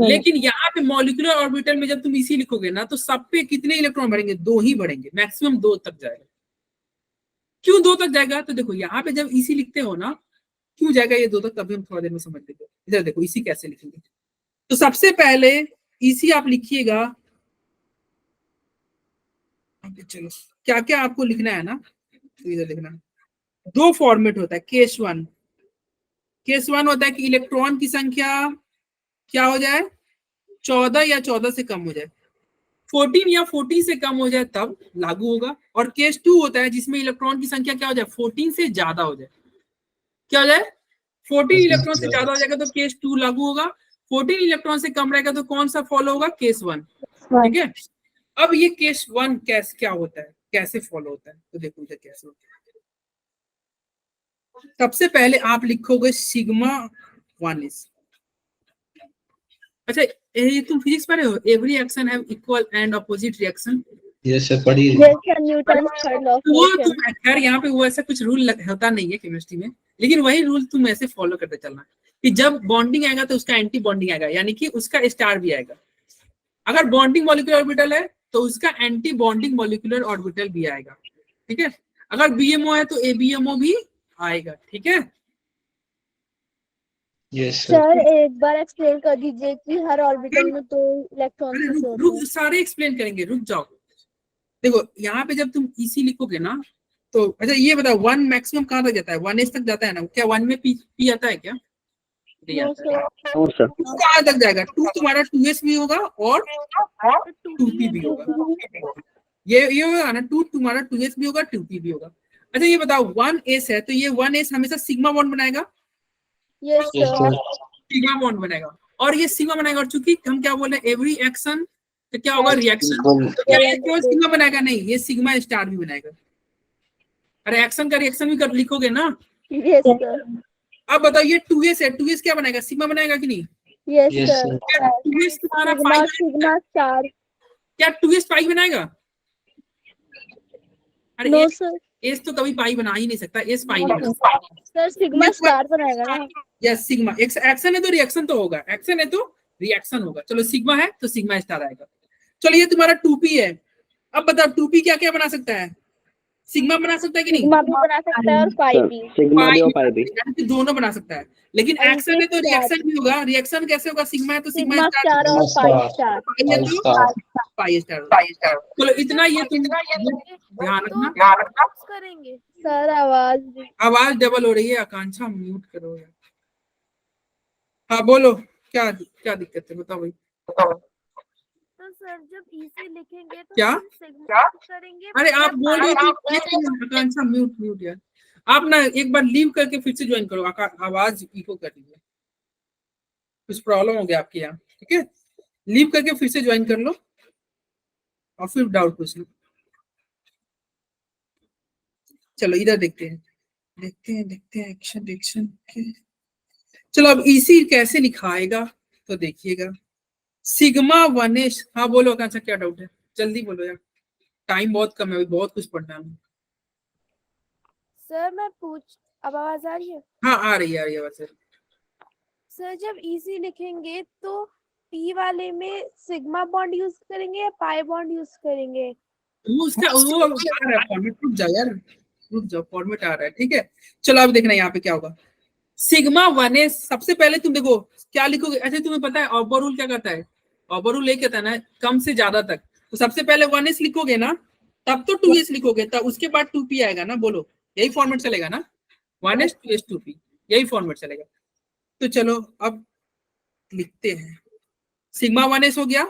[SPEAKER 1] लेकिन यहाँ पे मॉलिक्यूलर ऑर्बिटल में जब तुम इसी लिखोगे ना, तो सब पे कितने इलेक्ट्रॉन बढ़ेंगे, 2 ही बढ़ेंगे, मैक्सिमम 2 तक जाएगा। क्यों 2 तक जाएगा, तो देखो यहाँ पे जब इसी लिखते हो ना, क्यों जाएगा ये 2 तक, तभी हम थोड़ा देर में समझ लेंगे। इधर देखो इसी कैसे लिखेंगे, तो सबसे पहले इसी आप लिखिएगा, चलो क्या क्या आपको लिखना है ना, तो इधर लिखना, 2 फॉर्मेट होता है। केस वन होता है कि इलेक्ट्रॉन की संख्या क्या हो जाए, 14 या 14 से कम हो जाए, 14 या 14 से कम हो जाए तब लागू होगा। और केस 2 होता है जिसमें इलेक्ट्रॉन की संख्या क्या हो जाए, 14 से ज्यादा हो जाए, क्या हो जाए, 14 इलेक्ट्रॉन से ज्यादा हो जाएगा तो केस 2 लागू होगा, 14 इलेक्ट्रॉन से कम रहेगा तो कौन सा फॉलो होगा, केस 1, ठीक है। अब ये केस 1 कैसे क्या होता है, कैसे फॉलो होता है, तो देखो इधर कैसे होता है। सबसे पहले आप लिखोगे सिग्मा 1 इज, अच्छा ये तुम फिजिक्स पढ़े हो, every action have equal and opposite reaction.
[SPEAKER 3] Yes sir पढ़ी।
[SPEAKER 2] न्यूटन थर्ड लॉ ऑफ
[SPEAKER 1] वो
[SPEAKER 2] मोशन।
[SPEAKER 1] तुम खैर यहाँ पे वो ऐसा कुछ रूल होता नहीं है केमिस्ट्री में, लेकिन वही रूल तुम ऐसे फॉलो करते चलना कि जब बॉन्डिंग आएगा तो उसका एंटी बॉन्डिंग आएगा, यानी कि उसका स्टार भी आएगा। अगर बॉन्डिंग मॉलिक्यूलर ऑर्बिटल है तो उसका एंटी बॉन्डिंग मॉलिक्यूलर ऑर्बिटल भी आएगा, ठीक है। अगर बीएमओ है तो एबीएमओ भी आएगा, ठीक है।
[SPEAKER 3] यस
[SPEAKER 2] सर एक बार एक्सप्लेन कर दीजिए कि हर ऑर्बिटल में 2 इलेक्ट्रॉन
[SPEAKER 1] अरे
[SPEAKER 2] कैसे होते
[SPEAKER 1] रुक
[SPEAKER 2] हैं।
[SPEAKER 1] सारे एक्सप्लेन करेंगे, रुक जाओ। देखो यहाँ पे जब तुम इसी लिखोगे ना, तो अच्छा ये बताओ 1 मैक्सिमम कहाँ तक जाता है, 1s तक जाता है ना, क्या 1 में पी आता है क्या, नहीं
[SPEAKER 2] नो
[SPEAKER 1] आता है।
[SPEAKER 2] सर।
[SPEAKER 4] No sir.
[SPEAKER 1] 2 कहाँ तक जाएगा, 2 तुम्हारा 2s भी होगा और 2p भी होगा, ये होगा ना, 2 तुम्हारा 2s भी होगा 2p भी होगा। अच्छा ये बताओ 1s है तो ये 1s हमेशा सिग्मा बॉन्ड बनाएगा,
[SPEAKER 2] यस सर।
[SPEAKER 1] सिग्मा बॉन्ड बनाएगा, और ये सिग्मा बनाएगा, और चूंकि हम क्या बोल रहे हैं एवरी एक्शन तो क्या होगा, रिएक्शन, तो क्या ये केवल सिग्मा बनाएगा, नहीं ये सिग्मा स्टार भी बनाएगा। अरे एक्शन का रिएक्शन भी कर लिखोगे ना।
[SPEAKER 2] Yes sir.
[SPEAKER 1] अब बताओ ये 2s है, 2s क्या बनाएगा, सिग्मा बनाएगा कि नहीं,
[SPEAKER 2] यस
[SPEAKER 3] यस
[SPEAKER 2] सर।
[SPEAKER 1] क्या 2s तुम्हारा
[SPEAKER 2] सिग्मा
[SPEAKER 1] 5,
[SPEAKER 2] सिग्मा स्टार।
[SPEAKER 1] क्या 2s पाई बनाएगा, अरे
[SPEAKER 2] नो सर।
[SPEAKER 1] एस तो कभी पाई बना ही नहीं सकता, एस पाई नहीं बना सकता।
[SPEAKER 2] सर सिग्मा स्टार बनाएगा ना।
[SPEAKER 1] यस सिग्मा, एक्शन है तो रिएक्शन तो होगा, एक्शन है तो रिएक्शन होगा, चलो सिग्मा है तो सिग्मा स्टार आएगा। चलो ये तुम्हारा 2p है, अब बताओ 2p क्या क्या बना सकता है, सिग्मा बना सकता है कि नहीं,
[SPEAKER 2] सिग्मा भी बना सकता है और पाई भी।
[SPEAKER 4] सिग्मा भी और पाई भी।
[SPEAKER 1] यानी कि दोनों बना सकता है, लेकिन
[SPEAKER 2] और
[SPEAKER 1] एक्शन है तो
[SPEAKER 2] स्टार।
[SPEAKER 1] रिएक्शन भी होगा, रिएक्शन कैसे होगा, सिग्मा है तो सिग्मा
[SPEAKER 2] सिग्मा
[SPEAKER 1] स्टार,
[SPEAKER 2] स्टार और पाई स्टार।
[SPEAKER 1] पाई है तो पाई स्टार। चलो इतना ये तुम ध्यान रखना।
[SPEAKER 5] करेंगे।
[SPEAKER 2] सर
[SPEAKER 1] आवाज डबल हो रही है, आकांक्षा म्यूट करो यार। हाँ बोलो, क्या क्या दिक्कत है, बताओ भाई।
[SPEAKER 5] तो सर जब इसे लिखेंगे तो
[SPEAKER 1] क्या?
[SPEAKER 5] हम सिग्मा करेंगे।
[SPEAKER 1] अरे आप बोल रहे हो कि एक मिनट, आकांक्षा म्यूट यार, आप ना एक बार लीव करके फिर से ज्वाइन करो, आवाज इको कर रही है, कुछ प्रॉब्लम हो गया आपके यहाँ, ठीक है। लीव करके फिर से ज्वाइन कर लो और फिर डाउट पूछ लो। चलो इधर देखते हैं, देखते हैं एक्शन रिएक्शन। चलो अब इसी कैसे लिखाएगा तो देखिएगा। सिग्मा 1s, हाँ बोलो कहाँ क्या डाउट है, जल्दी बोलो यार, टाइम बहुत कम है, अभी बहुत कुछ पढ़ना है।
[SPEAKER 6] सर मैं अब आवाज आ रही है?
[SPEAKER 1] हाँ आ रही है वैसे।
[SPEAKER 6] सर जब इजी लिखेंगे तो पी वाले में सिग्मा बॉन्ड यूज करेंगे या पाई बॉन्ड यूज करेंगे?
[SPEAKER 1] वो उसका वो आ रहा है फॉर्मेट, रुक जाओ यार, रुक जाओ, फॉर्मेट आ रहा है, ठीक है। चलो अब देखना यहाँ पे क्या होगा। सिग्मा 1s, सबसे पहले तुम देखो क्या लिखोगे। अच्छा तुम्हें पता है ऑबर रूल क्या कहता है? ऑबर रूल ये कहता है ना कम से ज्यादा तक, तो सबसे पहले 1s लिखोगे ना, तब तो 2s लिखोगे, तब उसके बाद 2p आएगा ना, बोलो यही फॉर्मेट चलेगा ना, 1s 2s 2p, यही फॉर्मेट चलेगा। तो चलो अब लिखते हैं। सिग्मा 1s हो गया,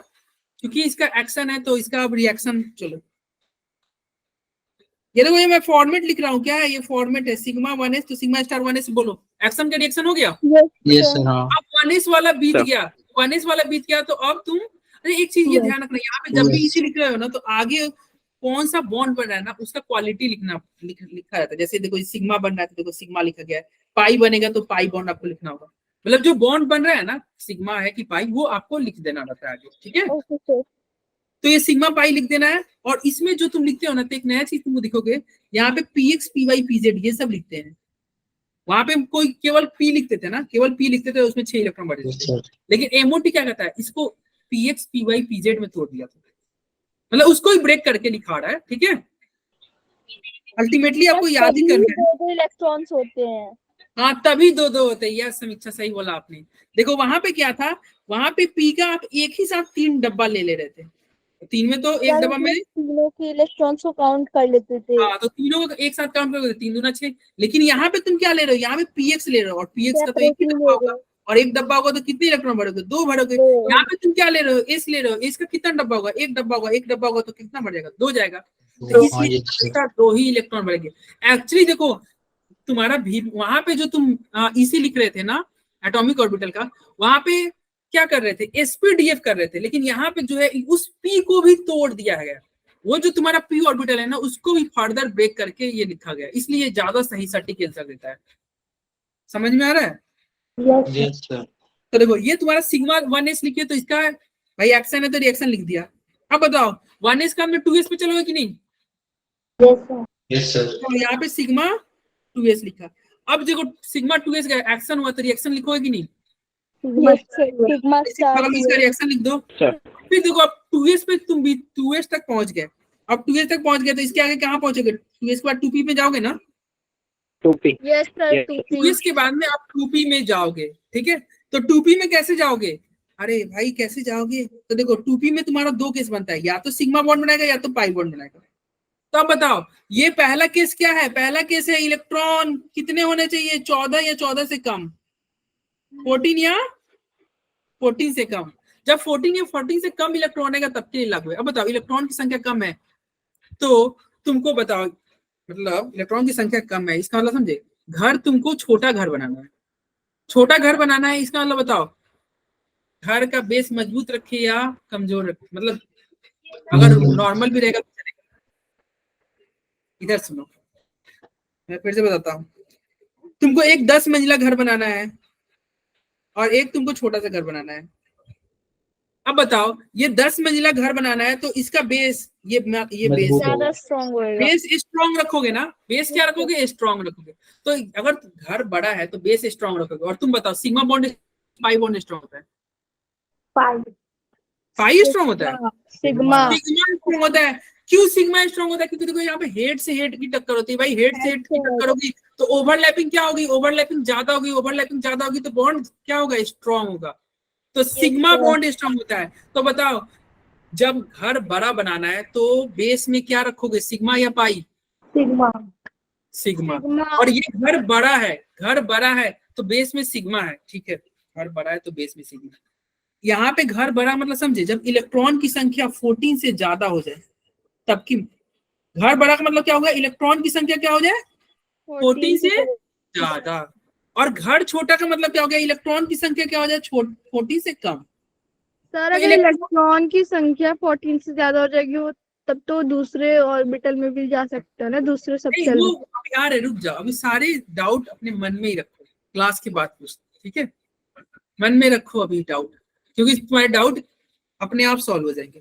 [SPEAKER 1] क्योंकि इसका एक्शन है तो इसका अब रिएक्शन। चलो ये देखो, ये मैं फॉर्मेट लिख रहा हूँ, क्या है ये फॉर्मेट है, सिग्मा 1s तो सिग्मा स्टार 1s, बोलो एक्शन का रिएक्शन हो गया।
[SPEAKER 3] Yes sir. हाँ
[SPEAKER 1] अब 1s वाला बीत गया, 1s वाला बीत गया, तो अब तुम, अरे एक चीज ये ध्यान रखना, यहाँ पे जब भी इसे लिख रहे हो ना तो आगे कौन सा बॉन्ड बन रहा है ना उसका क्वालिटी लिखा रहता है। जैसे देखो सिग्मा बन रहा है तो देखो सिग्मा लिखा गया है, पाई बनेगा तो पाई बॉन्ड आपको लिखना होगा, मतलब जो बॉन्ड बन रहा है ना सिग्मा है कि पाई, वो आपको लिख देना रहता है आगे, ठीक है। तो ये सिग्मा पाई लिख देना है, और इसमें जो तुम लिखते हो ना तो एक नया चीज तुम दिखोगे, यहाँ पे px py pz ये सब लिखते हैं। वहां पे कोई केवल p लिखते थे ना, केवल p लिखते थे, उसमें 6 इलेक्ट्रॉन बढ़ जाते थे, लेकिन MOT क्या कहता है, इसको px py pz में तोड़ दिया था, मतलब उसको ही ब्रेक करके लिखा रहा है, ठीक है। अल्टीमेटली आपको याद ही करना है,
[SPEAKER 2] दो इलेक्ट्रॉन्स होते हैं।
[SPEAKER 1] हाँ तभी दो होते हैं, यह समीक्षा सही बोला आपने। देखो वहां पे क्या था, वहां पे p का आप एक ही साथ 3 डब्बा ले रहे थे, 3 में तो एक डब्बा में
[SPEAKER 2] तीनों के इलेक्ट्रॉन्स को काउंट कर लेते थे।
[SPEAKER 1] हाँ तो तीनों को एक साथ काउंट करोगे 3 दूना 6, लेकिन यहाँ पे तुम क्या ले रहे हो, यहाँ पे px ले रहे हो, और px का तो एक ही डब्बा होगा, और एक डब्बा होगा तो कितने इलेक्ट्रॉन भरोगे, 2 भरोगे। यहाँ पे तुम क्या ले रहे हो, s ले रहे हो, s का कितना डब्बा होगा, एक डब्बा होगा, एक डब्बा होगा तो कितना बढ़ जाएगा, 2 जाएगा, तो इसलिए 2 ही इलेक्ट्रॉन बढ़ेंगे। एक्चुअली देखो तुम्हारा भी वहां पे जो तुम इसी लिख रहे थे ना एटॉमिक ऑर्बिटल का, वहां पे क्या कर रहे थे, sp-df कर रहे थे, लेकिन यहाँ पे जो है उस p को भी तोड़ दिया गया, वो जो तुम्हारा p ऑर्बिटल है ना उसको भी फर्दर ब्रेक करके ये लिखा गया, इसलिए ज्यादा सही सटीक आंसर देता है। समझ में आ रहा है?
[SPEAKER 3] Yes sir.
[SPEAKER 1] तो देखो ये तुम्हारा सिग्मा 1s लिखिए, तो इसका भाई एक्शन है तो रिएक्शन लिख दिया। अब बताओ 1s का हमने 2s पे चलोगे कि नहीं?
[SPEAKER 3] Yes sir.
[SPEAKER 1] तो यहाँ पे सिग्मा 2s लिखा। अब देखो सिग्मा 2s का एक्शन हुआ तो रिएक्शन लिखोगे कि नहीं?
[SPEAKER 2] सिग्मा स्टार
[SPEAKER 1] इसका रिएक्शन लिख दो। फिर देखो अब 2s पे तुम भी 2s तक पहुंच गए, अब 2s तक पहुंच गए तो इसके आगे कहाँ पहुंचोगे, 2s के बाद 2p पे जाओगे ना,
[SPEAKER 4] 2p।
[SPEAKER 2] यस सर
[SPEAKER 1] 2s के बाद में आप 2p में जाओगे, ठीक है। तो 2p में कैसे जाओगे, अरे भाई कैसे जाओगे, तो देखो 2p में तुम्हारा 2 केस बनता है, या तो सिग्मा बॉन्ड बनाएगा या तो पाई बॉन्ड बनाएगा। तो अब बताओ ये पहला केस क्या है, पहला केस है इलेक्ट्रॉन कितने होने चाहिए, 14 या 14 से कम, 14 या 14 से कम। जब 14 या 14 से कम इलेक्ट्रॉन आएगा तब के लिए लागू है। अब बताओ इलेक्ट्रॉन की संख्या कम है तो तुमको बताओ, मतलब इलेक्ट्रॉन की संख्या कम है इसका मतलब समझे, घर तुमको छोटा घर बनाना है, छोटा घर बनाना है, इसका मतलब बताओ घर का बेस मजबूत रखे या कमजोर रखे, मतलब अगर नॉर्मल भी रहेगा तो चलेगा। इधर सुनो मैं फिर से बताता हूँ, तुमको एक 10 मंजिला घर बनाना है और एक तुमको छोटा सा घर बनाना है। अब बताओ ये 10 मंजिला घर बनाना है तो इसका बेस ये बेस
[SPEAKER 2] ज्यादा स्ट्रॉन्ग होएगा,
[SPEAKER 1] बेस स्ट्रॉन्ग रखोगे ना, बेस क्या रखोगे, स्ट्रॉन्ग रखोगे। तो अगर घर बड़ा है तो बेस स्ट्रॉन्ग रखोगे। और तुम बताओ sigma bond pi bond strong होता है, पाई स्ट्रॉन्ग होता है,
[SPEAKER 2] सिग्मा
[SPEAKER 1] स्ट्रॉन्ग होता है। क्यों सिग्मा स्ट्रॉन्ग होता है, क्योंकि देखो यहाँ पे हेड से हेड की टक्कर होती है भाई, हेड से हेड की टक्कर होगी तो ओवरलैपिंग क्या होगी, ओवरलैपिंग ज्यादा होगी, ओवरलैपिंग ज्यादा होगी तो बॉन्ड क्या होगा, स्ट्रॉन्ग होगा। तो सिग्मा बॉन्ड स्ट्रॉन्ग होता है। तो बताओ जब घर बड़ा बनाना है तो बेस में क्या रखोगे, सिग्मा या पाई, सिग्मा। और ये घर बड़ा है तो बेस में सिग्मा है, ठीक है, घर बड़ा है तो बेस में सिग्मा। यहाँ पे घर बड़ा मतलब समझे, जब इलेक्ट्रॉन की संख्या 14 से ज्यादा हो जाए तब की, घर बड़ा का मतलब क्या होगा, इलेक्ट्रॉन की संख्या क्या हो जाए 14 से ज्यादा, और घर छोटा का मतलब क्या हो गया, इलेक्ट्रॉन की संख्या क्या हो जाए 14 से कम।
[SPEAKER 2] सर अगर इलेक्ट्रॉन की संख्या 14 से ज्यादा हो जाएगी वो तब तो दूसरे ऑर्बिटल में भी जा सकता है ना, दूसरे सबशेल
[SPEAKER 1] वो यार रुक जाओ, अभी सारे डाउट अपने मन में ही रखो, क्लास के बाद पूछते, ठीक है? मन में रखो अभी डाउट, क्योंकि तुम्हारे डाउट अपने आप सॉल्व हो जाएंगे,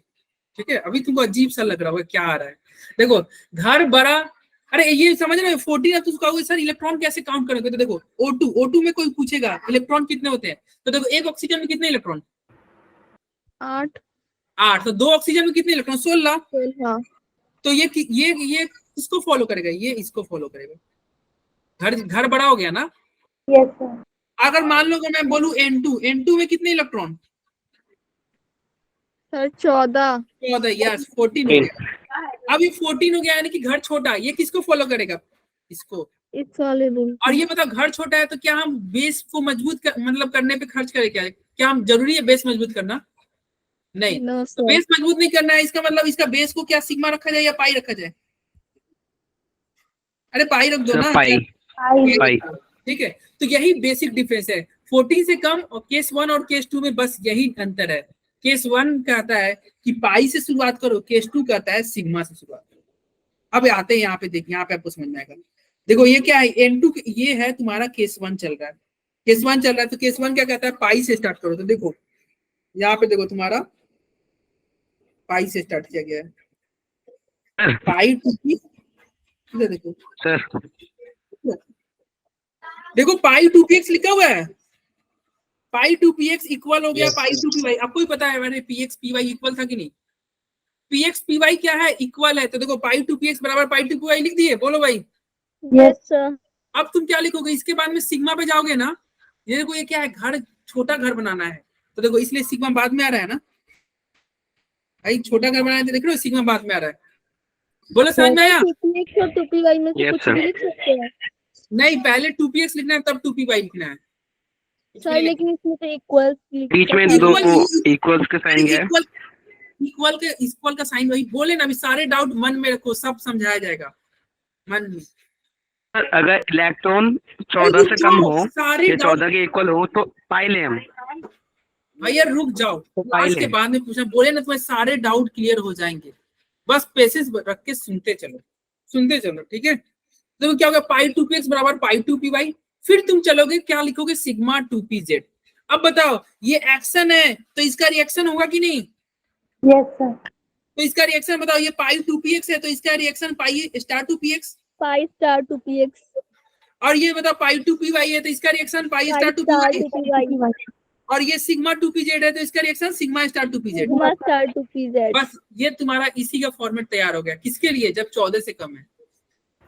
[SPEAKER 1] ठीक है? अभी तुमको अजीब सा लग रहा होगा क्या आ रहा है। देखो घर बड़ा, अरे ये समझ रहे हो 14 है, तो कहोगे सर इलेक्ट्रॉन कैसे काउंट करोगे? तो देखो O2 में कोई पूछेगा इलेक्ट्रॉन कितने होते हैं, तो देखो एक ऑक्सीजन में कितने इलेक्ट्रॉन?
[SPEAKER 2] 8
[SPEAKER 1] 8। तो 2 ऑक्सीजन में कितने इलेक्ट्रॉन? 16।
[SPEAKER 2] हाँ
[SPEAKER 1] तो ये इसको फॉलो करेगा, ये इसको फॉलो करेगा। घर बड़ा हो गया ना?
[SPEAKER 2] Yes sir.
[SPEAKER 1] अगर मान लो मैं बोलूं N2 में कितने इलेक्ट्रॉन?
[SPEAKER 2] सर 14
[SPEAKER 1] यस 14 हो गया। अब ये 14 हो गया यानी कि घर छोटा, ये किसको फॉलो करेगा? इसको।
[SPEAKER 2] इट्स वाले रूल।
[SPEAKER 1] और ये बताओ घर छोटा है तो क्या हम बेस को मजबूत मतलब करने पे खर्च करें? क्या हम जरूरी है बेस मजबूत करना? नहीं।
[SPEAKER 2] नो
[SPEAKER 1] तो बेस मजबूत नहीं करना है, इसका मतलब इसका बेस को क्या सिग्मा रखा जाए या पाई रखा जाए? अरे पाई रख दो ना,
[SPEAKER 4] पाई।
[SPEAKER 1] ठीक है? तो यही बेसिक डिफरेंस है 14 से कम और केस 1 और केस 2 में, बस यही अंतर है। केस 1 कहता है कि पाई से शुरुआत करो, केस 2 कहता है सिग्मा से शुरुआत करो। अब आते हैं यहाँ पे, देखिए यहाँ पे आपको समझ में आएगा। देखो ये क्या है, N2 ये है तुम्हारा केस 1 चल रहा है, केस 1 चल रहा है, तो केस 1 क्या कहता है? पाई से स्टार्ट करो। तो देखो यहाँ पे देखो तुम्हारा पाई से स्टार्ट किया गया है, पाई टू पी, देखो
[SPEAKER 4] सर
[SPEAKER 1] देखो पाई 2px लिखा हुआ है, पाई 2px इक्वल हो गया पाई 2py। आपको ही पता है मैंने px py इक्वल था कि नहीं? px py क्या है? इक्वल है। तो देखो पाई 2px बराबर पाई 2py लिख दिए, बोलो भाई।
[SPEAKER 2] Yes sir.
[SPEAKER 1] अब तुम क्या लिखोगे? इसके बाद में सिग्मा पे जाओगे ना, ये देखो ये क्या है, घर छोटा घर बनाना है, तो देखो इसलिए सिग्मा बाद में आ रहा है ना भाई, छोटा घर बनाना है तो देख रहे हो सिग्मा बाद में आ रहा है। बोलो समझ में आया?
[SPEAKER 2] 2px और 2py में से
[SPEAKER 4] Yes,
[SPEAKER 2] कुछ
[SPEAKER 4] sir.
[SPEAKER 2] भी लिख सकते हैं
[SPEAKER 1] नहीं, पहले 2px लिखना है तब 2py लिखना है
[SPEAKER 2] सर, लेकिन इसमें तो इक्वल
[SPEAKER 4] बीच में दो इक्वल्स के साइन क्या है?
[SPEAKER 1] इक्वल का साइन वही बोले ना, अभी सारे डाउट मन में रखो, सब समझाया जाएगा मन में।
[SPEAKER 4] सर अगर इलेक्ट्रॉन 14 से कम हो
[SPEAKER 1] सारे
[SPEAKER 4] या 14 के इक्वल हो तो पाई ले हम।
[SPEAKER 1] भैया रुक जाओ, क्लास के बाद में पूछना, बोले ना तुम्हारे सारे डाउट क्लियर हो जाएंगे, बस पेशेंस रख के सुनते चलो, ठीक है? तो क्या होगा? पाई 2px बराबर पाई 2py, फिर तुम चलोगे क्या लिखोगे? Sigma 2pz। अब बताओ ये एक्शन है तो इसका रिएक्शन होगा कि नहीं?
[SPEAKER 2] Yes sir.
[SPEAKER 1] तो इसका रिएक्शन बताओ, ये पाई 2px है तो इसका reaction pi star 2px,
[SPEAKER 2] pi star 2px।
[SPEAKER 1] और ये बताओ पाई 2py है तो इसका रिएक्शन पाई स्टार 2py, और ये सिग्मा 2pz है तो इसका reaction sigma star 2pz।
[SPEAKER 2] Sigma star 2pz।
[SPEAKER 1] बस ये तुम्हारा इसी का फॉर्मेट तैयार हो गया। किसके लिए? जब 14 से कम है।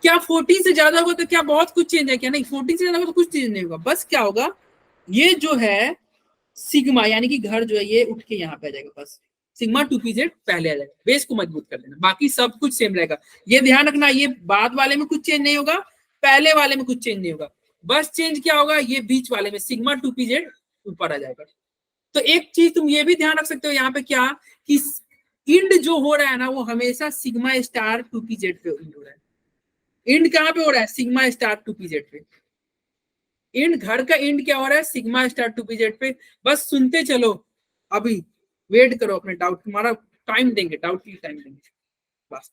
[SPEAKER 1] क्या 14 से ज्यादा होगा तो क्या बहुत कुछ चेंज है? क्या नहीं, 14 से ज्यादा होगा तो कुछ चेंज नहीं होगा। बस क्या होगा, ये जो है सिग्मा यानी कि घर जो है ये उठ के यहाँ पे आ जाएगा, बस सिग्मा 2pz पहले आ जाएगा, बेस को मजबूत कर देना, बाकी सब कुछ सेम रहेगा। ये ध्यान रखना, ये बाद वाले में कुछ चेंज नहीं होगा, पहले वाले में कुछ चेंज नहीं होगा, बस चेंज क्या होगा, ये बीच वाले में सिग्मा 2pz ऊपर आ जाएगा। तो एक चीज तुम ये भी ध्यान रख सकते हो यहाँ पे क्या, कि इंड जो हो रहा है ना वो हमेशा सिग्मा स्टार 2pz पे इंड हो रहा है। इंड कहाँ पे हो रहा है? सिग्मा स्टार 2pz पे। इंड घर का इंड क्या हो रहा है? सिग्मा स्टार 2pz पे। बस सुनते चलो, अभी वेट करो अपने डाउट, तुम्हारा टाइम देंगे, डाउट के लिए टाइम देंगे बस।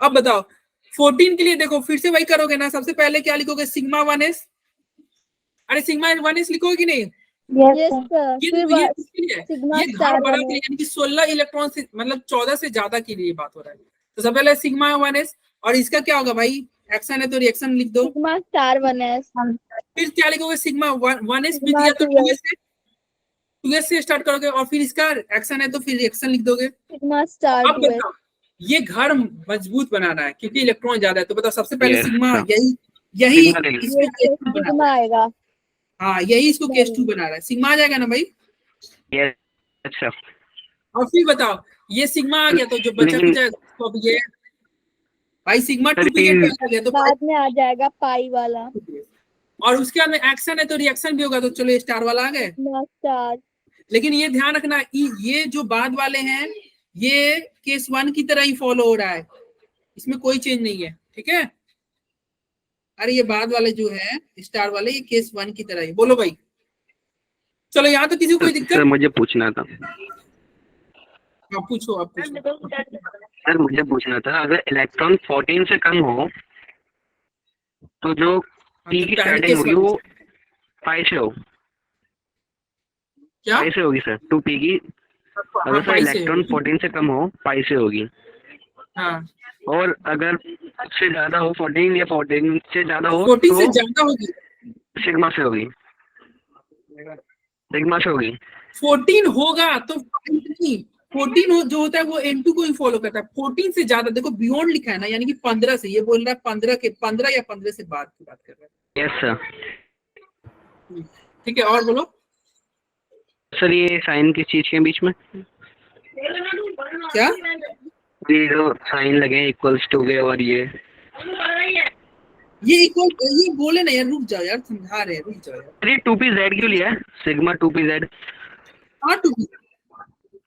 [SPEAKER 1] अब बताओ 14 के लिए देखो फिर से वही करोगे ना, सबसे पहले क्या लिखोगे? Sigma 1s। अरे सिग्मा 1s लिखोगे कि नहीं?
[SPEAKER 2] Yes sir.
[SPEAKER 1] ये किसके लिए है? ये घर बड़ा के लिए, यानी कि 16 इलेक्ट्रॉन से मतलब 14 से ज्यादा के लिए बात हो रहा है। तो सबसे पहले सिग्मा 1s, और इसका क्या होगा भाई? एक्शन है तो रिएक्शन लिख दो।
[SPEAKER 2] Sigma star 1s।
[SPEAKER 1] फिर क्या लिखोगे? सिग्मा 1s भी दिया तो 2s से स्टार्ट करोगे, और फिर इसका एक्शन है तो फिर रिएक्शन लिख दोगे।
[SPEAKER 2] सिग्मा स्टार
[SPEAKER 1] अब बताओ ये घर मजबूत बनाना है क्योंकि इलेक्ट्रॉन ज्यादा है, तो बताओ सबसे पहले सिग्मा यही
[SPEAKER 2] सिग्मा आएगा।
[SPEAKER 1] हाँ यही इसको केस 2 बना रहा है, सिग्मा आ जाएगा ना भाई?
[SPEAKER 4] अच्छा।
[SPEAKER 1] और फिर बताओ ये सिग्मा आ गया तो जो बचा जाएगा तो अब ये भाई सिग्मा 2pz आ गया तो
[SPEAKER 2] बाद में आ जाएगा पाई वाला,
[SPEAKER 1] और उसके बाद में एक्शन है तो रिएक्शन भी होगा, तो चलो स्टार वाला आ गए।
[SPEAKER 2] स्टार।
[SPEAKER 1] लेकिन ये ध्यान रखना, ये जो बाद वाले हैं ये केस 1 की तरह ही फॉलो हो रहा है, इसमें कोई चेंज नहीं है, ठीक है? अरे ये बाद वाले जो है स्टार वाले ये केस 1 की तरह ही। बोलो भाई, चलो यहाँ तो किसी को कोई दिक्कत?
[SPEAKER 4] सर मुझे पूछना था।
[SPEAKER 1] आप पूछो, आप पूछो।
[SPEAKER 4] सर मुझे पूछना था, अगर इलेक्ट्रॉन 14 से कम हो तो जो
[SPEAKER 1] हाँ,
[SPEAKER 4] पी
[SPEAKER 1] तो
[SPEAKER 4] की
[SPEAKER 1] पहले
[SPEAKER 4] स्टार्टिंग
[SPEAKER 1] केस
[SPEAKER 4] होगी
[SPEAKER 1] वाले
[SPEAKER 4] वो
[SPEAKER 1] से।
[SPEAKER 4] पाई से हो,
[SPEAKER 1] क्या
[SPEAKER 4] पाई से होगी सर 2p की। अगर
[SPEAKER 1] हाँ
[SPEAKER 4] सर
[SPEAKER 1] पाई से
[SPEAKER 4] इलेक्ट्रॉन
[SPEAKER 1] होगी।
[SPEAKER 4] 14 से कम हो पाई से होगी,
[SPEAKER 1] हाँ
[SPEAKER 4] और अगर उससे ज्यादा हो 14 या 14 से ज्यादा हो
[SPEAKER 1] 14 से
[SPEAKER 4] तो
[SPEAKER 1] ज्यादा होगी।
[SPEAKER 4] सिग्मा से होगी, सिग्मा से होगी।
[SPEAKER 1] 14 होगा तो नहीं, 14 जो होता है वो N2 को ही फॉलो करता है। 14 से ज्यादा देखो बियॉन्ड लिखा है ना, यानी कि 15 से, ये बोल रहा है 15 या 15 से बाद की बात कर रहा
[SPEAKER 4] यस सर।
[SPEAKER 1] है। ठीक है, और बोलो
[SPEAKER 4] सर ये साइन किस चीज के बीच में,
[SPEAKER 1] क्या।
[SPEAKER 4] ये जो साइन लगे इक्वल्स टू के, और
[SPEAKER 1] ये इक्वल, ये बोले ना यार, रुक जाओ यार, समझा रहे हैं, रुक जाओ यार।
[SPEAKER 4] ये 2pz क्यों लिया है, सिग्मा 2pz
[SPEAKER 1] हाँ 2p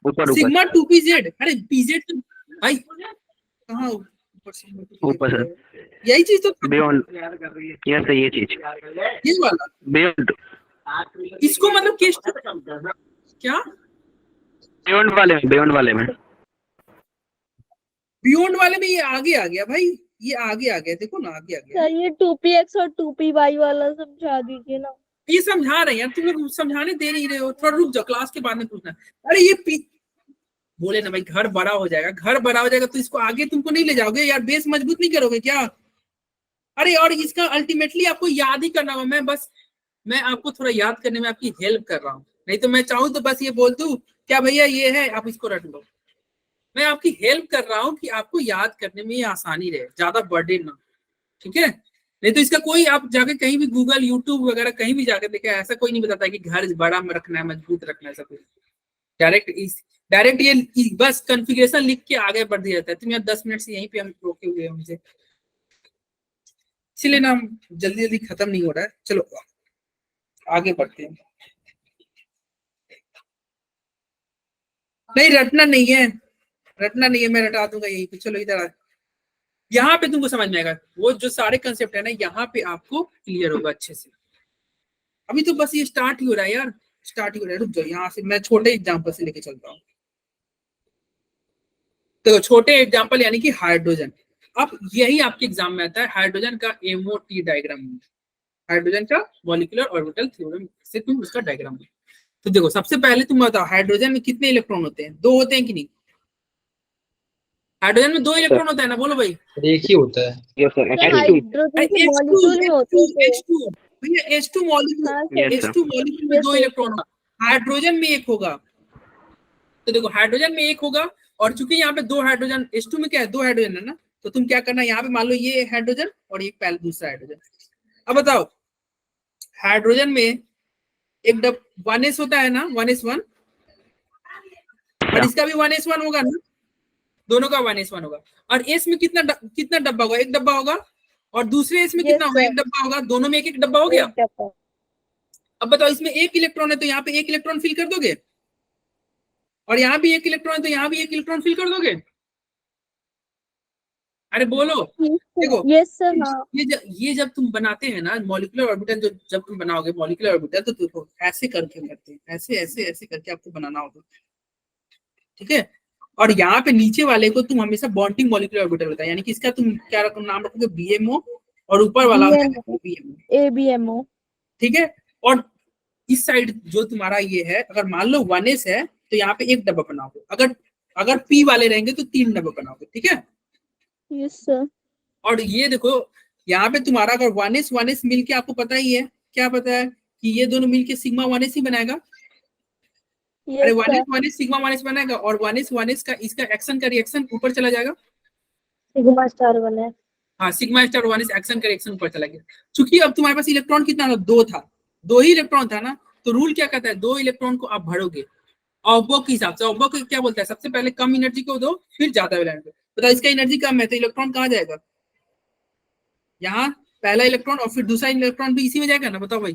[SPEAKER 4] ऊपर ऊपर
[SPEAKER 1] सिग्मा 2pz, अरे pz तो भाई कहाँ ऊपर sigma 2pz
[SPEAKER 4] ऊपर सर,
[SPEAKER 1] यही चीज तो था।
[SPEAKER 4] बियॉन्ड, यस ये चीज
[SPEAKER 1] ये वाला
[SPEAKER 4] बियॉन्ड,
[SPEAKER 1] इसको मतलब केस क्या,
[SPEAKER 4] बियॉन्ड वाले में
[SPEAKER 1] बियॉन्ड वाले में ये आगे आ गया भाई, ये आगे आ गया, देखो ना आगे आ गया।
[SPEAKER 2] सर ये 2px और 2py वाला समझा दीजिए ना।
[SPEAKER 1] ये समझा रहे हैं यार, तुम लोग समझाने दे नहीं रहे हो, थोड़ा रुक जाओ, क्लास के बाद में पूछना। अरे ये बोले ना भाई घर बड़ा हो जाएगा, घर बड़ा हो जाएगा तो इसको आगे तुमको नहीं ले जाओगे यार, बेस मजबूत नहीं करोगे क्या। अरे और इसका अल्टीमेटली आपको याद ही करना होगा, मैं आपको थोड़ा याद करने में आपकी हेल्प कर रहा हूँ, नहीं तो मैं चाहूँ तो बस ये बोल दूं क्या भैया ये है आप इसको रट लो। मैं आपकी हेल्प कर रहा हूँ कि आपको याद करने में ये आसानी रहे, ज्यादा बर्डन ना, ठीक है। नहीं तो इसका कोई, आप जाके कहीं भी गूगल यूट्यूब वगैरह कहीं भी जाकर देखे, ऐसा कोई नहीं बताता कि घर बड़ा में रखना है, मजबूत रखना है, ऐसा कुछ। डायरेक्ट ये बस कॉन्फ़िगरेशन लिख के आगे बढ़ दिया जाता है। तुम यार 10 मिनट से यहीं पे हम रोके हुए हैं मुझे, इसीलिए ना जल्दी जल्दी खत्म नहीं हो रहा है। चलो आगे बढ़ते हैं। नहीं रटना नहीं है, रटना नहीं है, मैं रटा दूंगा यहीं पे। चलो इधर यहाँ पे तुमको समझ में आएगा, वो जो सारे कंसेप्ट है ना यहाँ पे आपको क्लियर होगा अच्छे से। अभी तो बस ये स्टार्ट ही हो रहा है यार, स्टार्ट ही हो रहा है। रुक जाओ, यहाँ से मैं छोटे एग्जाम्पल से लेके चलता हूँ। तो छोटे एग्जाम्पल यानी कि हाइड्रोजन। अब यही आपके एग्जाम में आता है, हाइड्रोजन का MOT डायग्राम, हाइड्रोजन का मॉलिक्यूलर ऑर्बिटल थ्योरम से तुम उसका डायग्राम। तो देखो सबसे पहले तुम बताओ हाइड्रोजन में कितने इलेक्ट्रॉन होते हैं, 2 होते हैं कि नहीं। हाइड्रोजन में 2 इलेक्ट्रॉन होता है ना, बोलो भाई।
[SPEAKER 3] एक ही होता है।
[SPEAKER 4] Yes sir
[SPEAKER 2] sir
[SPEAKER 4] H2
[SPEAKER 2] hydrogen के मॉलिक्यूल में होते हैं।
[SPEAKER 1] H2 भैया, H2 मॉलिक्यूल,
[SPEAKER 2] हाँ
[SPEAKER 4] Yes, sir.
[SPEAKER 1] H2 मॉलिक्यूल में
[SPEAKER 2] Yes,
[SPEAKER 1] 2
[SPEAKER 2] sir.
[SPEAKER 1] इलेक्ट्रॉन होगा, हाइड्रोजन में 1 होगा। तो देखो हाइड्रोजन में 1 होगा, और चूंकि यहाँ पे 2 हाइड्रोजन, H2 में क्या है 2 हाइड्रोजन है ना, तो तुम क्या करना, यहाँ पे मान लो ये हाइड्रोजन और एक पहले दूसरा हाइड्रोजन। अब बताओ हाइड्रोजन में एक 1s होता है ना, 1s1, और इसका भी 1s1 होगा ना, दोनों का 1s1 होगा। और एस में कितना डब्बा होगा, 1 डब्बा होगा, और दूसरे एस में
[SPEAKER 2] Yes,
[SPEAKER 1] कितना होगा,
[SPEAKER 2] sir.
[SPEAKER 1] 1 डब्बा होगा, दोनों में 1 डब्बा हो गया।
[SPEAKER 2] एक डब्बा।
[SPEAKER 1] अब बताओ इसमें 1 इलेक्ट्रॉन है तो यहाँ पे 1 इलेक्ट्रॉन फिल कर दोगे, और यहाँ भी 1 इलेक्ट्रॉन है तो यहाँ भी 1 इलेक्ट्रॉन फिल कर दोगे। अरे बोलो, देखो
[SPEAKER 2] यस सर। हाँ
[SPEAKER 1] ये जब तुम बनाते हैं ना मॉलिक्यूलर ऑर्बिटल, जब तुम बनाओगे मॉलिक्यूलर ऑर्बिटल, तो देखो ऐसे करके करते हैं, ऐसे ऐसे ऐसे करके आपको बनाना होगा, ठीक है। और यहाँ पे नीचे वाले को तुम हमेशा बॉन्डिंग मॉलिक्यूलर ऑर्बिटल होता है, यानी कि इसका तुम क्या नाम रखोगे, BMO, और ऊपर वाला ABMO,
[SPEAKER 2] ABMO।
[SPEAKER 1] ठीक है। और इस साइड जो तुम्हारा ये है, अगर मान लो 1s है तो यहाँ पे 1 डब्बा बनाओगे, अगर P वाले रहेंगे तो 3 डब्बा बनाओगे, ठीक है।
[SPEAKER 2] Yes sir.
[SPEAKER 1] और ये देखो यहाँ पे तुम्हारा अगर 1s मिलके, आपको पता ही है, क्या पता है कि ये दोनों मिलके सिग्मा 1s ही बनाएगा। अरे 1s सिग्मा 1s बनाएगा, और 1s का इसका एक्शन का रिएक्शन ऊपर चला जाएगा,
[SPEAKER 2] सिग्मा स्टार बने।
[SPEAKER 1] हाँ सिग्मा स्टार 1s एक्शन का रिएक्शन ऊपर चला गया। चूंकि अब तुम्हारे पास इलेक्ट्रॉन कितना था, 2 था, 2 ही इलेक्ट्रॉन था ना, तो रूल क्या कहता है, 2 इलेक्ट्रॉन को आप भरोगे ऑब्बो के हिसाब से। ऑब्बो क्या बोलता है, सबसे पहले कम एनर्जी को दो, फिर ज्यादा वैलेंट। बताओ इसका एनर्जी कम है तो इलेक्ट्रॉन कहाँ जाएगा, यहाँ पहला इलेक्ट्रॉन, और फिर दूसरा इलेक्ट्रॉन भी इसी में जाएगा ना, बताओ भाई,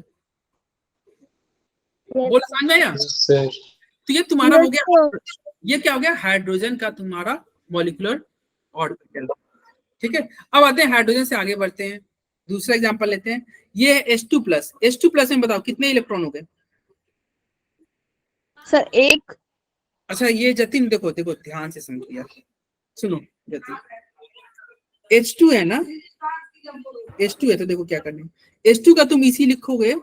[SPEAKER 1] बोलो समझ में आया। तो ये तुम्हारा हो गया, ये क्या हो गया, हाइड्रोजन का तुम्हारा मॉलिक्यूलर ऑर्बिटल, ठीक है। अब आते हैं हाइड्रोजन से आगे बढ़ते हैं, दूसरा एग्जांपल लेते हैं। ये है H2+ में बताओ कितने इलेक्ट्रॉन हो गए
[SPEAKER 2] सर 1।
[SPEAKER 1] अच्छा ये जतिन देखो ध्यान से समझिए, सुनो जतिन, H2 है ना, H2 है तो देखो क्या करना है, H2 का तुम इसी लिखोगे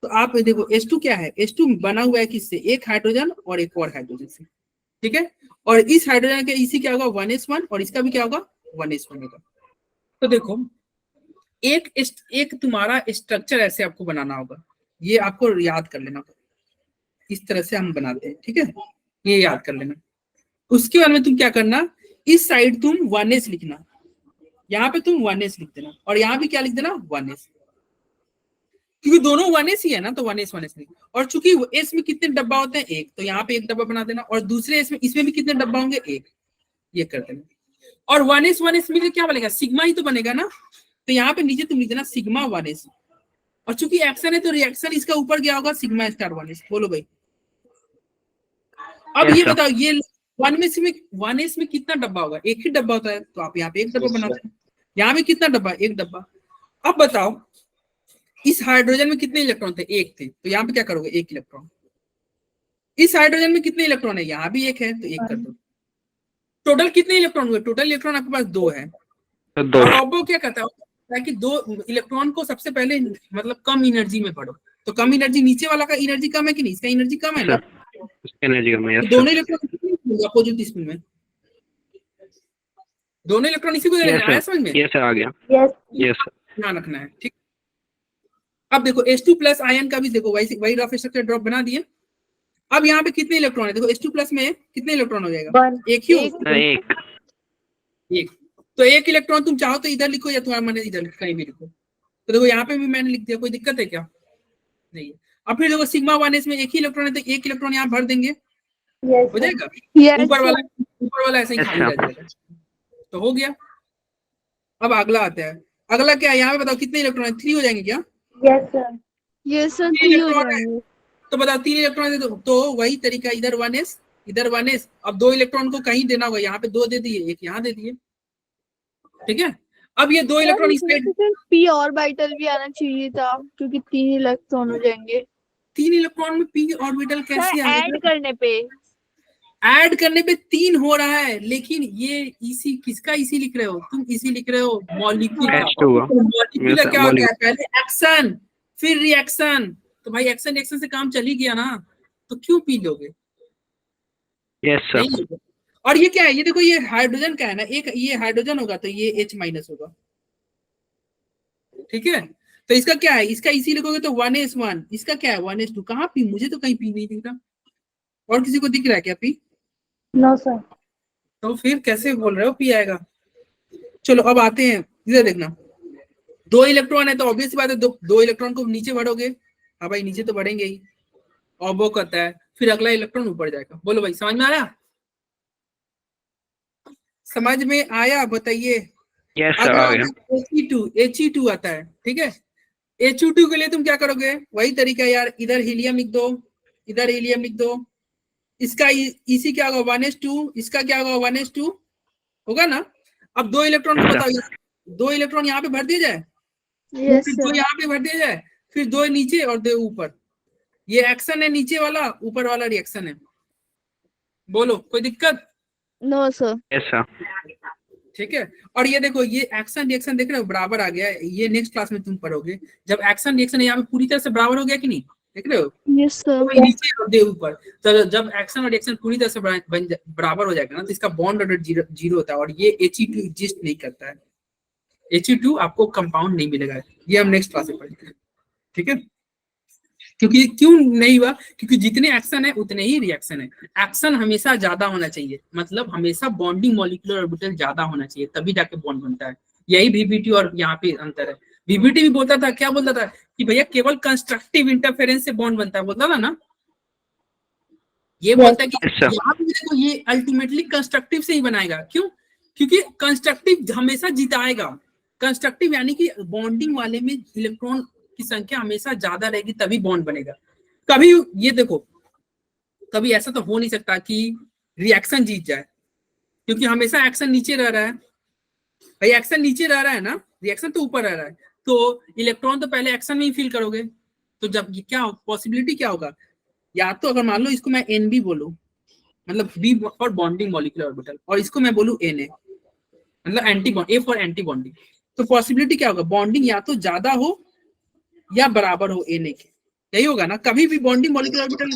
[SPEAKER 1] तो आप देखो H2 क्या है, H2 बना हुआ है किससे, एक हाइड्रोजन और एक और हाइड्रोजन से, ठीक है। और इस हाइड्रोजन के इसी क्या होगा 1s1 और इसका भी क्या होगा 1s1 होगा। तो देखो एक तुम्हारा स्ट्रक्चर ऐसे आपको बनाना होगा, ये आपको याद कर लेना, इस तरह से हम बनाते हैं, ठीक है, ये याद कर लेना। उसके बाद में तुम क्या करना, इस साइड तुम 1s लिखना, यहाँ पे तुम 1s लिख देना और यहाँ भी क्या लिख देना 1s, क्योंकि दोनों 1s ही है ना, तो 1s लिख। और चूंकि s में कितने डब्बा होते हैं, एक, तो यहाँ पे एक डब्बा बना देना, और दूसरे s में इसमें भी कितने डब्बा होंगे, एक, ये कर देना। और 1s मिलकर क्या बनेगा, सिग्मा ही तो बनेगा ना, तो यहाँ पे नीचे तुम लिख देना सिग्मा 1s, और चूंकि एक्शन है तो रिएक्शन इसका ऊपर क्या होगा, सिग्मा स्टार 1s। बोलो भाई, अब ये बताओ ये 1s में कितना डब्बा होगा, एक ही डब्बा होता है, तो आप यहाँ पे एक डब्बा बनाते हैं, यहाँ पे कितना डब्बा, एक डब्बा। अब बताओ इस हाइड्रोजन में कितने इलेक्ट्रॉन थे, एक थे, तो यहाँ पे क्या करोगे, एक इलेक्ट्रॉन। इस हाइड्रोजन में कितने इलेक्ट्रॉन है, यहाँ भी एक है, तो एक कर दो। टोटल कितने इलेक्ट्रॉन हुए, टोटल इलेक्ट्रॉन आपके पास 2 है। और रोबो क्या कहता है कि 2 इलेक्ट्रॉन को सबसे पहले मतलब कम एनर्जी में पढ़ो, तो कम एनर्जी, नीचे वाला का एनर्जी कम है कि नहीं, इसका एनर्जी कम है ना,
[SPEAKER 4] एनर्जी कम है,
[SPEAKER 1] दोनों इलेक्ट्रॉन अपोजिट स्पिन में, दोनों इलेक्ट्रॉन इसी को देना है, समझ में,
[SPEAKER 4] यस आ गया, यस
[SPEAKER 1] ध्यान रखना है, ठीक। अब देखो H2 प्लस आयन का भी देखो वही रफ स्ट्रक्चर ड्रॉप बना दिए। अब यहाँ पे कितने इलेक्ट्रॉन है, देखो H2 प्लस में कितने इलेक्ट्रॉन हो जाएगा, एक ही एक। तो एक इलेक्ट्रॉन तुम चाहो तो इधर लिखो या तुम्हारा मन है इधर कहीं भी लिखो, तो देखो यहाँ पे भी मैंने लिख दिया, कोई दिक्कत है क्या, नहीं है। अब फिर देखो सिग्मा 1s में एक ही इलेक्ट्रॉन है, तो एक इलेक्ट्रॉन यहाँ भर देंगे, हो जाएगा, ऊपर वाला ऐसे ही खाली रह जाएगा, तो हो गया। अब अगला आता है, अगला क्या है, यहाँ पे बताओ कितने इलेक्ट्रॉन है, 3 हो जाएंगे क्या,
[SPEAKER 2] यस सर 3 हो जाएंगे।
[SPEAKER 1] तो बताओ 3 इलेक्ट्रॉन है, तो वही तरीका, इधर 1s इधर 1s। अब 2 इलेक्ट्रॉन को कहीं देना होगा, यहाँ पे 2 दे दिए, एक यहाँ दे दिए, ठीक है। अब ये 2 इलेक्ट्रॉन इस साइड,
[SPEAKER 2] p ऑर्बिटल भी आना चाहिए था, क्योंकि 3 इलेक्ट्रॉन हो जाएंगे।
[SPEAKER 1] 3 इलेक्ट्रॉन में p ऑर्बिटल कैसे
[SPEAKER 2] ऐड करने पे
[SPEAKER 1] 3 हो रहा है, लेकिन ये इसी किसका इसी लिख रहे हो तुम, इसी लिख रहे हो मॉलिक्यूल, मॉलिक्यूल क्या होता है, पहले एक्शन फिर रिएक्शन, तो भाई एक्शन रिएक्शन से काम चल ही गया ना, तो क्यों पी लोगे,
[SPEAKER 4] यस सर।
[SPEAKER 1] और ये क्या है, ये देखो ये हाइड्रोजन का है ना, एक ये हाइड्रोजन होगा तो ये H- होगा, ठीक है। तो इसका क्या है, इसका इसी लिखोगे तो 1s1, इसका क्या है 1s2, कहाँ पी, मुझे तो कहीं पी नहीं दिख रहा, और किसी को दिख रहा है क्या पी,
[SPEAKER 2] नो सर।
[SPEAKER 1] तो फिर कैसे बोल रहे हो पी आएगा। चलो अब आते हैं, इधर देखना, 2 इलेक्ट्रॉन है तो ऑब्वियस बात है 2 इलेक्ट्रॉन को नीचे बढ़ोगे, हाँ भाई नीचे तो बढ़ेंगे ही, और वो कहता है फिर अगला इलेक्ट्रॉन ऊपर जाएगा। बोलो भाई समझ में आ रहा, समझ में आया, बताइए।
[SPEAKER 4] यस सर आ गया।
[SPEAKER 1] He2 आता है, ठीक है। He2 के लिए तुम क्या करोगे, वही तरीका यार, इधर हीलियम लिख दो, इधर हीलियम लिख दो, इसका इसी क्या होगा 1s2, इसका क्या होगा 1s2 होगा ना। अब 2 इलेक्ट्रॉन को बताओ, 2 इलेक्ट्रॉन यहाँ पे भर दिया जाए,
[SPEAKER 2] यस
[SPEAKER 1] फिर 2 यहाँ पे भर दिया जाए, फिर 2 नीचे और 2 ऊपर, ये एक्शन है नीचे वाला, ऊपर वाला रिएक्शन है। बोलो कोई दिक्कत,
[SPEAKER 2] नो सर।
[SPEAKER 4] यस सर
[SPEAKER 1] ठीक है। और ये देखो ये एक्शन रिएक्शन देख रहे हो बराबर आ गया, ये नेक्स्ट क्लास में तुम पढ़ोगे, जब एक्शन रिएक्शन यहाँ पे पूरी तरह से बराबर हो गया कि नहीं, देख रहे हो,
[SPEAKER 2] यस सर।
[SPEAKER 1] तो नीचे और दे ऊपर, तो जब एक्शन और रिएक्शन पूरी तरह से बराबर हो जाएगा ना, तो इसका बॉन्ड ऑर्डर जीरो होता है, और ये He2 एग्जिस्ट नहीं करता है, He2 आपको कंपाउंड नहीं मिलेगा, ये हम नेक्स्ट क्लास में पढ़ेंगे, ठीक है। क्योंकि क्यों नहीं हुआ, क्योंकि जितने एक्शन है उतने ही रिएक्शन है, एक्शन हमेशा ज्यादा होना चाहिए, मतलब हमेशा बॉन्डिंग मॉलिक्यूलर ऑर्बिटल ज्यादा होना चाहिए, तभी जाके बॉन्ड बनता है, यही VBT और यहाँ पे अंतर है। VBT भी बोलता था, क्या बोलता था कि भैया केवल कंस्ट्रक्टिव इंटरफेरेंस से बॉन्ड बनता है, बोलता था ना, ये बोलता है कि यहाँ पे देखो ये अल्टीमेटली कंस्ट्रक्टिव से ही बनाएगा, क्यों, क्योंकि कंस्ट्रक्टिव हमेशा जिताएगा, कंस्ट्रक्टिव यानी कि बॉन्डिंग वाले में इलेक्ट्रॉन की संख्या हमेशा ज्यादा रहेगी तभी बॉन्ड बनेगा। कभी ये देखो, कभी ऐसा तो हो नहीं सकता कि रिएक्शन जीत जाए, क्योंकि हमेशा एक्शन नीचे रह रहा है, भाई एक्शन नीचे रह रहा है ना, रिएक्शन तो ऊपर रह रहा है, तो इलेक्ट्रॉन तो पहले एक्शन में ही फील करोगे, तो जब क्या पॉसिबिलिटी क्या होगा, या तो अगर मान लो इसको मैं NB बोलूं, मतलब B for bonding molecular orbital, और इसको मैं बोलूं NA, मतलब anti bond, A for anti bonding, तो पॉसिबिलिटी क्या होगा, बॉन्डिंग या तो ज्यादा हो या बराबर हो Na के, यही होगा ना। कभी भी bonding molecular orbital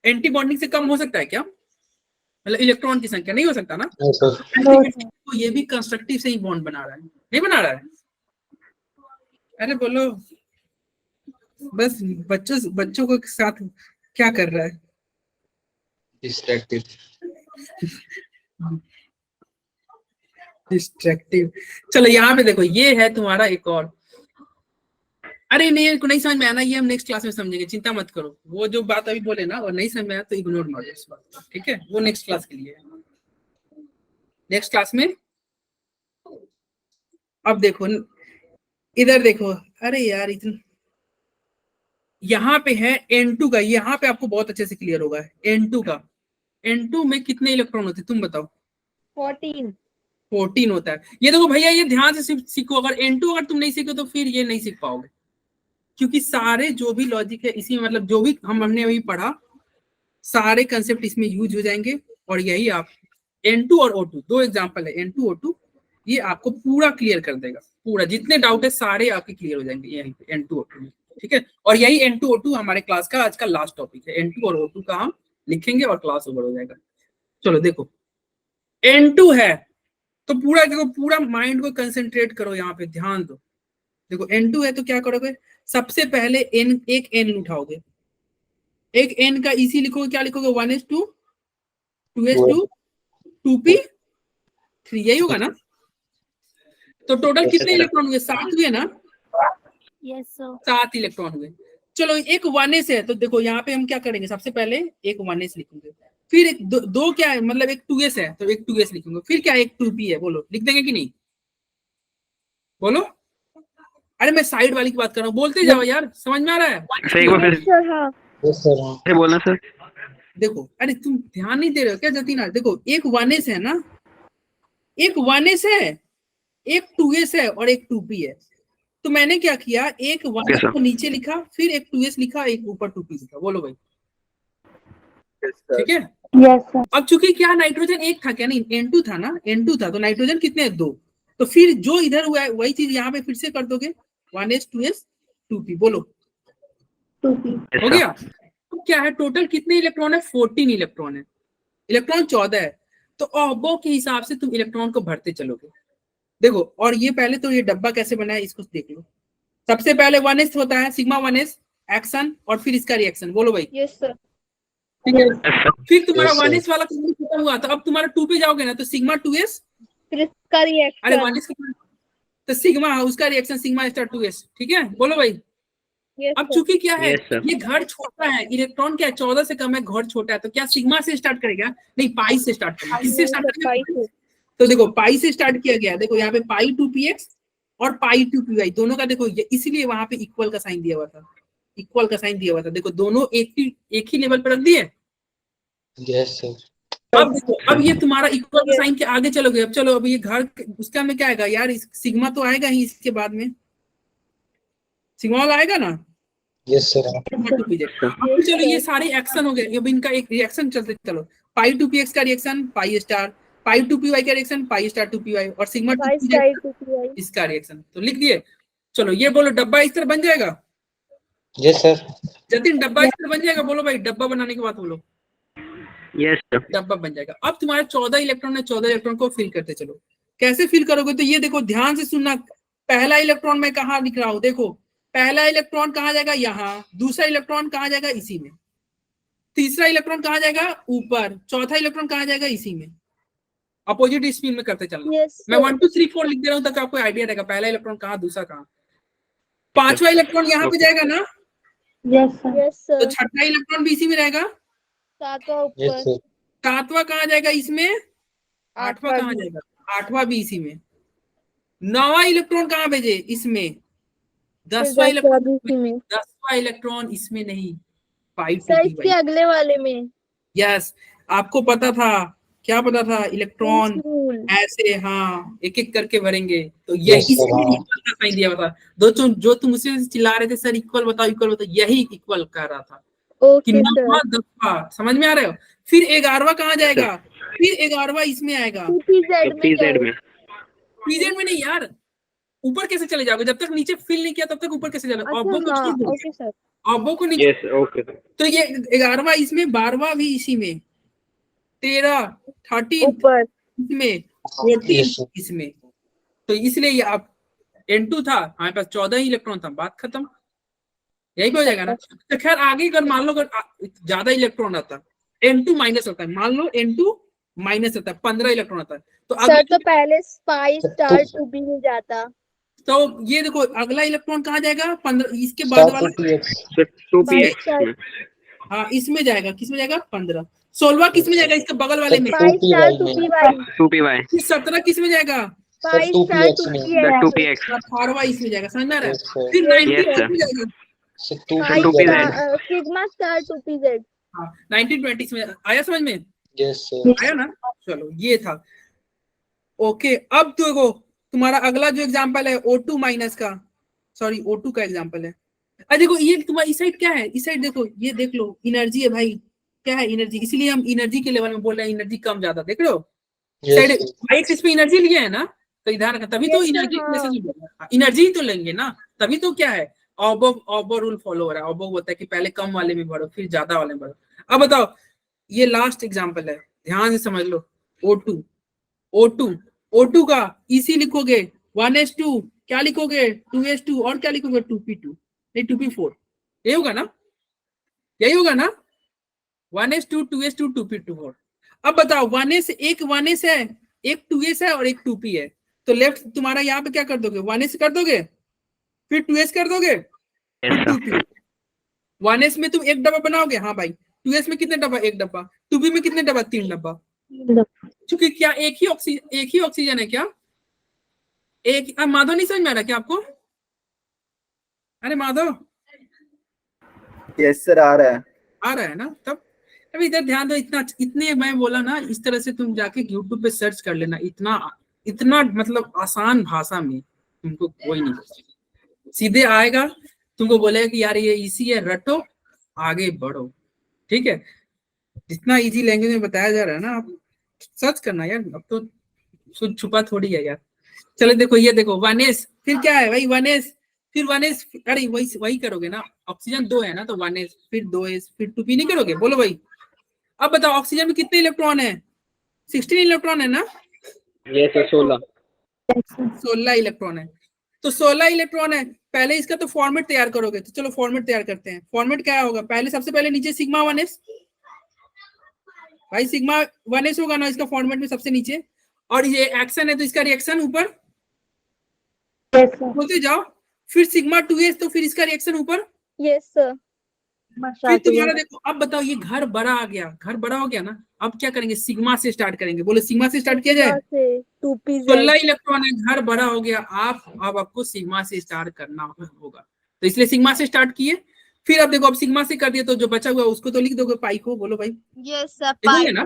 [SPEAKER 1] anti bonding से कम हो सकता है क्या, मतलब इलेक्ट्रॉन की संख्या नहीं हो सकता ना। तो ये भी कंस्ट्रक्टिव से ही बॉन्ड बना रहा है, नहीं बना रहा है। अरे बोलो, बस बच्चों को साथ क्या कर रहा है,
[SPEAKER 3] डिस्ट्रैक्टिव।
[SPEAKER 1] डिस्ट्रक्टिव। चलो यहाँ पे देखो, ये है तुम्हारा एक और, अरे नहीं को नहीं समझ में आना, ये हम नेक्स्ट क्लास में समझेंगे, चिंता मत करो। वो जो बात अभी बोले ना और नहीं समझ में आया तो इग्नोर मारो इस बात को, ठीक है, वो नेक्स्ट क्लास के लिए है। नेक्स्ट क्लास में अब देखो इधर देखो, अरे यार इतना यहाँ पे है N2 का, यहाँ पे आपको बहुत अच्छे से क्लियर होगा N2 का। N2 में कितने इलेक्ट्रॉन होते हैं तुम बताओ? 14 होता है। ये देखो भैया, ये ध्यान से सीखो, अगर N2 अगर तुम नहीं सीखो तो फिर ये नहीं सीख पाओगे, क्योंकि सारे जो भी लॉजिक है इसी में, मतलब जो भी हमने अभी पढ़ा सारे कंसेप्ट इसमें यूज हो जाएंगे। और यही आप N2 और O2 दो एग्जांपल है, N2 O2, ये आपको पूरा क्लियर कर देगा, पूरा जितने डाउट है सारे आपके क्लियर हो जाएंगे यहीं पे N2 O2 में, ठीक है। और यही N2 O2 हमारे क्लास का आज का लास्ट टॉपिक है। N2 और O2 का हम लिखेंगे और क्लास ओवर हो जाएगा। चलो देखो, N2 है तो पूरा देखो, पूरा माइंड को कंसेंट्रेट करो, यहाँ पे ध्यान दो। देखो N2 है तो क्या करोगे, सबसे पहले एक N उठाओगे, एक N का इसी लिखोगे, क्या लिखोगे, 1s2 2s2 2p3, यही होगा ना। तो टोटल कितने इलेक्ट्रॉन हुए, 7 हुए ना।
[SPEAKER 6] Yes sir.
[SPEAKER 1] 7 इलेक्ट्रॉन हुए। चलो एक 1s है तो देखो यहाँ पे हम क्या करेंगे, सबसे पहले एक 1s लिखेंगे, फिर एक दो क्या है, मतलब एक 2s है तो एक 2s लिखेंगे, फिर क्या एक 2p है, बोलो लिख देंगे कि नहीं, बोलो। अरे मैं साइड वाली की बात कर रहा हूँ, बोलते जाओ यार, समझ में आ रहा है।
[SPEAKER 4] सर एक बार फिर से बोलना सर।
[SPEAKER 1] देखो अरे तुम ध्यान नहीं दे रहे हो क्या जतीन? देखो एक 1s है ना, एक 1s है, एक 2s है और एक 2p है। तो मैंने क्या किया, एक 1s को नीचे लिखा, फिर एक 2s लिखा, एक ऊपर 2p लिखा। बोलो भाई, ठीक है।
[SPEAKER 2] Yes sir.
[SPEAKER 1] अब चूंकि क्या नाइट्रोजन एक था क्या, नहीं N2 था ना, N2 था तो नाइट्रोजन कितने हैं, 2। तो फिर जो इधर हुआ है वही चीज यहाँ पे फिर से कर दोगे, 1s 2s 2p, बोलो
[SPEAKER 2] 2p।
[SPEAKER 1] हो गया। तो क्या है, टोटल कितने इलेक्ट्रॉन है, 14 इलेक्ट्रॉन है, इलेक्ट्रॉन 14 है। तो ऑर्बो के हिसाब से तुम इलेक्ट्रॉन को भरते चलोगे। देखो, और ये पहले तो ये डब्बा कैसे बना है इसको देख लो। सबसे पहले 1s होता है, सिग्मा 1s एक्शन और फिर इसका रिएक्शन, बोलो भाई।
[SPEAKER 2] Yes sir.
[SPEAKER 1] ठीक है, फिर तुम्हारा
[SPEAKER 3] Yes, sir.
[SPEAKER 1] 1s वाला खत्म हुआ तो अब तुम्हारा 2 पे जाओगे ना, तो सिग्मा 2s,
[SPEAKER 2] फिर इसका रिएक्शन।
[SPEAKER 1] अरे 1s तो सिग्मा उसका रिएक्शन सिग्मा स्टार 2s, ठीक है, बोलो भाई।
[SPEAKER 2] यस
[SPEAKER 1] अब चूंकि क्या है,
[SPEAKER 4] Yes, sir.
[SPEAKER 1] ये घर छोटा है, इलेक्ट्रॉन क्या है 14 से कम है, घर छोटा है, तो क्या सिग्मा से स्टार्ट करेगा, नहीं पाई से स्टार्ट करेगा। किससे स्टार्ट करेगा, तो देखो पाई से स्टार्ट किया गया, देखो यहाँ पे पाई 2px और पाई 2py दोनों का देखो, इसलिए वहां पे इक्वल का साइन दिया हुआ था, इक्वल का साइन दिया हुआ था। देखो दोनों एक ही लेवल पर रख दिए।
[SPEAKER 3] Yes sir.
[SPEAKER 1] अब देखो, अब ये तुम्हारा इक्वल का साइन के आगे चलोगे, अब चलो अब ये घर उसका में क्या आएगा यार, सिग्मा तो आएगा ही, इसके बाद में सिग्मा वाला आएगा ना।
[SPEAKER 3] Yes sir.
[SPEAKER 1] अब चलो ये सारे एक्शन हो गए, अब इनका एक रिएक्शन चलते चलो, पाई 2px का रिएक्शन पाई स्टार, पाई 2py का रिएक्शन पाई स्टार 2py और सिग्मा 2py इसका रिएक्शन, तो लिख दिए। चलो ये बोलो डब्बा इस तरह बन जाएगा।
[SPEAKER 3] Yes sir.
[SPEAKER 1] जतिन डब्बा इस तरह बन जाएगा, बोलो भाई डब्बा बनाने के बाद बोलो।
[SPEAKER 4] Yes sir.
[SPEAKER 1] डब्बा बन जाएगा। अब तुम्हारे 14 इलेक्ट्रॉन है, 14 इलेक्ट्रॉन को फिल करते चलो। कैसे फिल करोगे, तो ये देखो ध्यान से सुनना, पहला इलेक्ट्रॉन मैं कहाँ लिख रहा हूँ, देखो पहला इलेक्ट्रॉन कहाँ जाएगा, यहाँ, दूसरा इलेक्ट्रॉन कहाँ जाएगा, इसी में, तीसरा इलेक्ट्रॉन कहाँ जाएगा, ऊपर, चौथा इलेक्ट्रॉन कहाँ जाएगा, इसी में, अपोजिट स्पिन में करते चलना। मैं 1 2 3 4 लिख दे रहा हूँ ताकि आपको आइडिया रहेगा पहला इलेक्ट्रॉन कहाँ, दूसरा कहाँ। पांचवा इलेक्ट्रॉन यहाँ पे जाएगा ना,
[SPEAKER 2] यस
[SPEAKER 1] तो
[SPEAKER 2] सर।
[SPEAKER 1] छठा इलेक्ट्रॉन भी इसी में रहेगा,
[SPEAKER 2] सातवां
[SPEAKER 3] यस
[SPEAKER 2] ऊपर।
[SPEAKER 3] सर।
[SPEAKER 1] सातवां कहाँ जाएगा इसमें, आठवां कहाँ जाएगा, आठवां भी इसी में, नौवां इलेक्ट्रॉन कहाँ भेजे, इसमें, 10वां इलेक्ट्रॉन
[SPEAKER 2] इसी में।
[SPEAKER 1] 10वां इलेक्ट्रॉन इसमें नहीं, पाई
[SPEAKER 2] सर इसके अगले वाले में।
[SPEAKER 1] यस, आपको पता था, क्या पता था, इलेक्ट्रॉन
[SPEAKER 2] रूल।
[SPEAKER 1] ऐसे, हाँ एक एक करके भरेंगे, तो यही
[SPEAKER 3] Yes, sir, हाँ।
[SPEAKER 1] इक्वल का साइन दिया हुआ था। जो तुम उसे चिल्ला रहे थे सर इक्वल बताओ इक्वल बताओ, यही इक्वल कर रहा था कि
[SPEAKER 2] ओके सर।
[SPEAKER 1] 9वां 10वां, समझ में आ रहे हो। फिर 11वां कहाँ जाएगा, फिर 11वां इसमें आएगा,
[SPEAKER 2] पीजेड में
[SPEAKER 4] पीजेड
[SPEAKER 2] क्या
[SPEAKER 4] में।
[SPEAKER 1] पीजेड में नहीं यार, ऊपर कैसे चले जाओगे? जब तक नीचे फिल नहीं किया तब तक ऊपर कैसे चले? ऑब्बो को
[SPEAKER 2] हाँ
[SPEAKER 1] छोड़ दो,
[SPEAKER 2] ओके सर।
[SPEAKER 1] ऑब्बो को नीचे।
[SPEAKER 4] Yes okay sir.
[SPEAKER 1] तो ये 11वां इसमें, 12वां भी इसी में, 13, 13
[SPEAKER 2] ऊपर
[SPEAKER 1] इसमें, 14
[SPEAKER 3] Yes, sir.
[SPEAKER 1] इसमें। तो इसलिए ये आप N2 था, हमारे पास 14 ही इलेक्ट्रॉन था, बात खत्म। यही पे हो जाएगा ना। तो खैर आगे अगर मान लो अगर ज्यादा इलेक्ट्रॉन आता, N2 माइनस होता है, मान लो N2 माइनस होता है, 15 इलेक्ट्रॉन आता है, तो
[SPEAKER 2] सर
[SPEAKER 1] अगले
[SPEAKER 2] तो पहले स्पाई स्टार 2p में जाता।
[SPEAKER 1] तो ये देखो अगला इलेक्ट्रॉन कहाँ जाएगा? 15, इसके बाद
[SPEAKER 3] Star
[SPEAKER 1] वाला
[SPEAKER 3] 2px.
[SPEAKER 4] सर 2px
[SPEAKER 2] Star-
[SPEAKER 4] में।
[SPEAKER 1] हाँ इसमें जाएगा, किसमें जाएगा? 15। 16 किसमें जाएगा? इसके बगल वाले में।
[SPEAKER 2] Spy star
[SPEAKER 3] 2py
[SPEAKER 2] 2py।
[SPEAKER 4] 2py।
[SPEAKER 1] फिर 17 किसमें जाएगा?
[SPEAKER 2] स्पाई
[SPEAKER 3] Sir,
[SPEAKER 2] स्टार
[SPEAKER 3] 2px में।
[SPEAKER 2] 2px।
[SPEAKER 4] 2px।
[SPEAKER 1] 18वां इसमें जाएगा, समझ में आ रहा है?
[SPEAKER 3] Yes, sir.
[SPEAKER 1] फिर 19
[SPEAKER 4] Yes, sir.
[SPEAKER 1] किसमें जाएगा?
[SPEAKER 3] Sir,
[SPEAKER 2] spy
[SPEAKER 4] 2pz।
[SPEAKER 2] Star sigma star 2pz।
[SPEAKER 1] हाँ 1920 में आया, समझ में
[SPEAKER 3] Yes, sir.
[SPEAKER 1] आया ना? चलो ये था। ओके अब देखो तुम्हारा अगला जो एग्जांपल है O2 माइनस का, सॉरी O2 का एग्जांपल है। अब देखो ये तुम्हारा इस साइड क्या है? इस साइड देखो, ये देख लो एनर्जी है भाई, क्या है? एनर्जी। इसलिए हम एनर्जी के लेवल में बोल रहे हैं, एनर्जी कम ज्यादा, देख रहे हो?
[SPEAKER 3] Yes,
[SPEAKER 1] side
[SPEAKER 3] sir.
[SPEAKER 1] वाइट इस पे एनर्जी लिया है ना, तो इधर रखा, तभी तो
[SPEAKER 2] Yes, sir,
[SPEAKER 1] एनर्जी
[SPEAKER 2] हाँ।
[SPEAKER 1] मैसेज बोल रहा है, एनर्जी ही तो लेंगे ना, तभी तो क्या है? ऑबो रूल फॉलो हो रहा है। ऑबो होता है कि पहले कम वाले में बढ़ो फिर ज्यादा वाले में बढ़ो। अब बताओ ये लास्ट एग्जांपल है, ध्यान से समझ लो। O2 का इसी लिखोगे 1s2, क्या लिखोगे? 2s2, और क्या लिखोगे? 2p2, नहीं 2p4, यही होगा ना? यही होगा ना? 1s2, 2s2, 2p4। अब बताओ 1s, एक 1s है, एक 2s है और एक 2p है, तो लेफ्ट तुम्हारा यहाँ पे क्या कर दोगे? 1s कर दोगे, फिर 2s कर दोगे, फिर
[SPEAKER 4] Yes, sir.
[SPEAKER 1] 2p। 1s में तुम एक डब्बा बनाओगे, हाँ भाई। 2s में कितने डब्बा? एक डब्बा। 2p में कितने डब्बा? 3 डब्बा। क्योंकि क्या एक ही ऑक्सीजन है क्या? एक। अब माधव नहीं समझ में आ रहा क्या आपको? अरे माधव
[SPEAKER 7] यस सर आ रहा है
[SPEAKER 1] ना? तब अभी इधर ध्यान दो। इतने मैं बोला ना, इस तरह से तुम जाके YouTube पे सर्च कर लेना, इतना मतलब आसान भाषा में तुमको कोई नहीं सीधे आएगा, तुमको बोलेगा कि यार ये इजी है, रटो आगे बढ़ो, ठीक है? जितना इजी लैंग्वेज में बताया जा रहा है ना, आप सर्च करना यार, अब तो कुछ छुपा थोड़ी है यार। चलो देखो, ये देखो 1s, फिर क्या है भाई? 1s, फिर 1s, अरे वही करोगे ना, ऑक्सीजन 2 है ना, तो 1s, फिर 2s, फिर 2p नहीं करोगे? बोलो भाई। अब बताओ ऑक्सीजन में कितने इलेक्ट्रॉन है? 16 इलेक्ट्रॉन है ना?
[SPEAKER 4] Yes, sir. 16।
[SPEAKER 1] 16 इलेक्ट्रॉन है। तो 16 इलेक्ट्रॉन है, पहले इसका तो फॉर्मेट तैयार करोगे, तो चलो फॉर्मेट तैयार करते हैं। फॉर्मेट क्या होगा? पहले सबसे पहले नीचे सिग्मा 1s, भाई सिग्मा 1s होगा ना इसका फॉर्मेट में सबसे नीचे, और ये एक्शन है तो इसका रिएक्शन ऊपर बोलते जाओ, फिर सिग्मा 2s, तो फिर इसका रिएक्शन ऊपर।
[SPEAKER 2] Yes sir.
[SPEAKER 1] फिर तुम्हारा देखो, अब बताओ ये घर बड़ा आ गया, घर बड़ा हो गया ना, अब क्या करेंगे? सिग्मा से स्टार्ट करेंगे। बोलो सिग्मा से स्टार्ट किया जाए।
[SPEAKER 2] 2pz।
[SPEAKER 1] 16 इलेक्ट्रॉन है, घर बड़ा हो गया, अब आपको सिग्मा से स्टार्ट करना होगा, तो इसलिए सिग्मा से स्टार्ट किए। फिर अब देखो, अब सिग्मा से कर दिया तो जो बचा हुआ उसको तो लिख दोगे, पाई को। बोलो भाई,
[SPEAKER 5] यस सर
[SPEAKER 1] लिखोगे ना?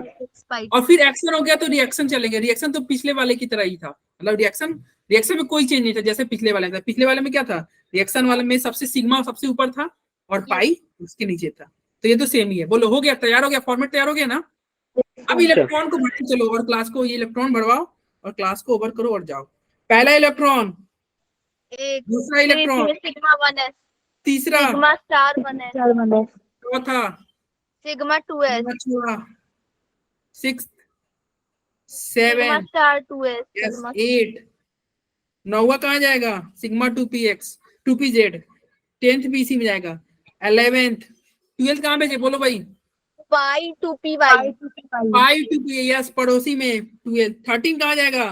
[SPEAKER 1] और फिर एक्शन हो गया तो रिएक्शन चलेंगे। रिएक्शन तो पिछले वाले की तरह ही था, मतलब रिएक्शन में कोई चेंज नहीं था, जैसे पिछले वाले में था। पिछले वाले में क्या था? रिएक्शन वाले में सबसे सिग्मा सबसे ऊपर था और पाई उसके नीचे था, तो ये तो सेम ही है। बोलो हो गया, तैयार हो गया, फॉर्मेट तैयार हो गया ना? अब इलेक्ट्रॉन को भरते चलो और क्लास को, ये इलेक्ट्रॉन भरवाओ और क्लास को ओवर करो और जाओ। पहला इलेक्ट्रॉन, दूसरा इलेक्ट्रॉन,
[SPEAKER 5] सिग्मा 1s,
[SPEAKER 1] तीसरा,
[SPEAKER 5] सिग्मा स्टार 1s,
[SPEAKER 1] चौथा,
[SPEAKER 5] सिग्मा 2s,
[SPEAKER 1] पांचवा, six,
[SPEAKER 5] sigma
[SPEAKER 1] 7,
[SPEAKER 5] star 2s,
[SPEAKER 1] yes,
[SPEAKER 5] sigma
[SPEAKER 1] 8, 9वां कहाँ जाएगा? सिग्मा 2px 2pz, 10th भी इसी में जाएगा। 11th, 12th कहाँ भेजे? बोलो भाई।
[SPEAKER 5] पाई 2py,
[SPEAKER 1] पाई 2p, यस, पड़ोसी में 12। 13 कहाँ जाएगा?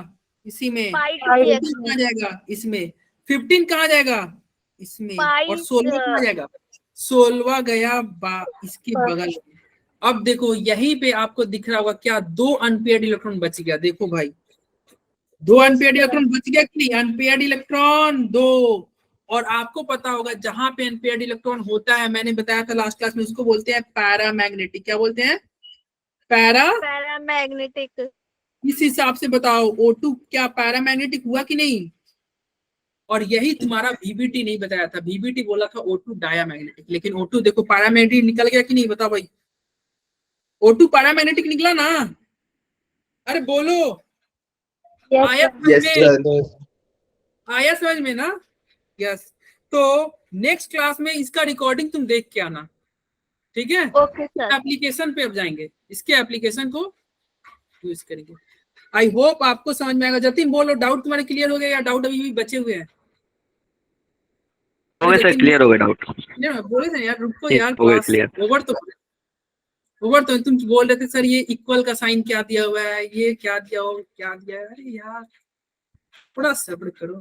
[SPEAKER 1] इसी में।
[SPEAKER 5] पाई
[SPEAKER 1] 14
[SPEAKER 5] 2px,
[SPEAKER 1] कहाँ जाएगा? इसमें। 15 कहाँ जाएगा? इसमें।
[SPEAKER 5] पाई
[SPEAKER 1] और 16 कहाँ जाएगा? 16वां गया इसके बगल में। अब देखो यहीं पे आपको दिख रहा होगा क्या? 2 अनपेयर्ड इलेक्ट्रॉन बच गया। देखो भाई, 2 अनपेयर्ड इलेक्ट्रॉन बच गया कि नहीं? Unpaired electron 2। और आपको पता होगा जहां पे अनपेयर्ड इलेक्ट्रॉन होता है, मैंने बताया था लास्ट क्लास में, उसको बोलते हैं पैरामैग्नेटिक। क्या बोलते हैं?
[SPEAKER 5] पैरामैग्नेटिक।
[SPEAKER 1] इस हिसाब से बताओ O2 क्या पैरामैग्नेटिक हुआ कि नहीं? और यही तुम्हारा VBT नहीं बताया था, VBT बोला था O2 डायामैग्नेटिक, लेकिन O2 देखो पैरामैग्नेटिक निकल गया कि नहीं? बताओ भाई, O2 पैरामैग्नेटिक निकला ना? अरे बोलो, आया
[SPEAKER 7] यस
[SPEAKER 1] समझ में?
[SPEAKER 7] सर
[SPEAKER 1] आया समझ में ना? यस। तो नेक्स्ट क्लास में इसका रिकॉर्डिंग तुम देख के आना, ठीक है?
[SPEAKER 2] Okay sir.
[SPEAKER 1] एप्लीकेशन पे अब जाएंगे, इसके एप्लीकेशन को यूज करेंगे। आई होप आपको समझ में आएगा। जतिन बोलो, डाउट तुम्हारे क्लियर हो गए या डाउट अभी भी बचे हुए हैं?
[SPEAKER 4] हो गए सर, क्लियर हो गए डाउट।
[SPEAKER 1] बोले थे यार, रुको
[SPEAKER 4] ठीक,
[SPEAKER 1] यार,
[SPEAKER 4] हो गए
[SPEAKER 1] क्लास
[SPEAKER 4] clear।
[SPEAKER 1] ओवर तो तुम बोल रहे थे सर ये इक्वल का साइन क्या दिया हुआ है, ये क्या दिया हो, क्या दिया है। अरे यार थोड़ा सब्र करो।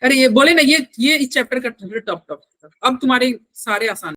[SPEAKER 1] अरे ये बोले ना, ये इस चैप्टर का टॉप अब तुम्हारे सारे आसान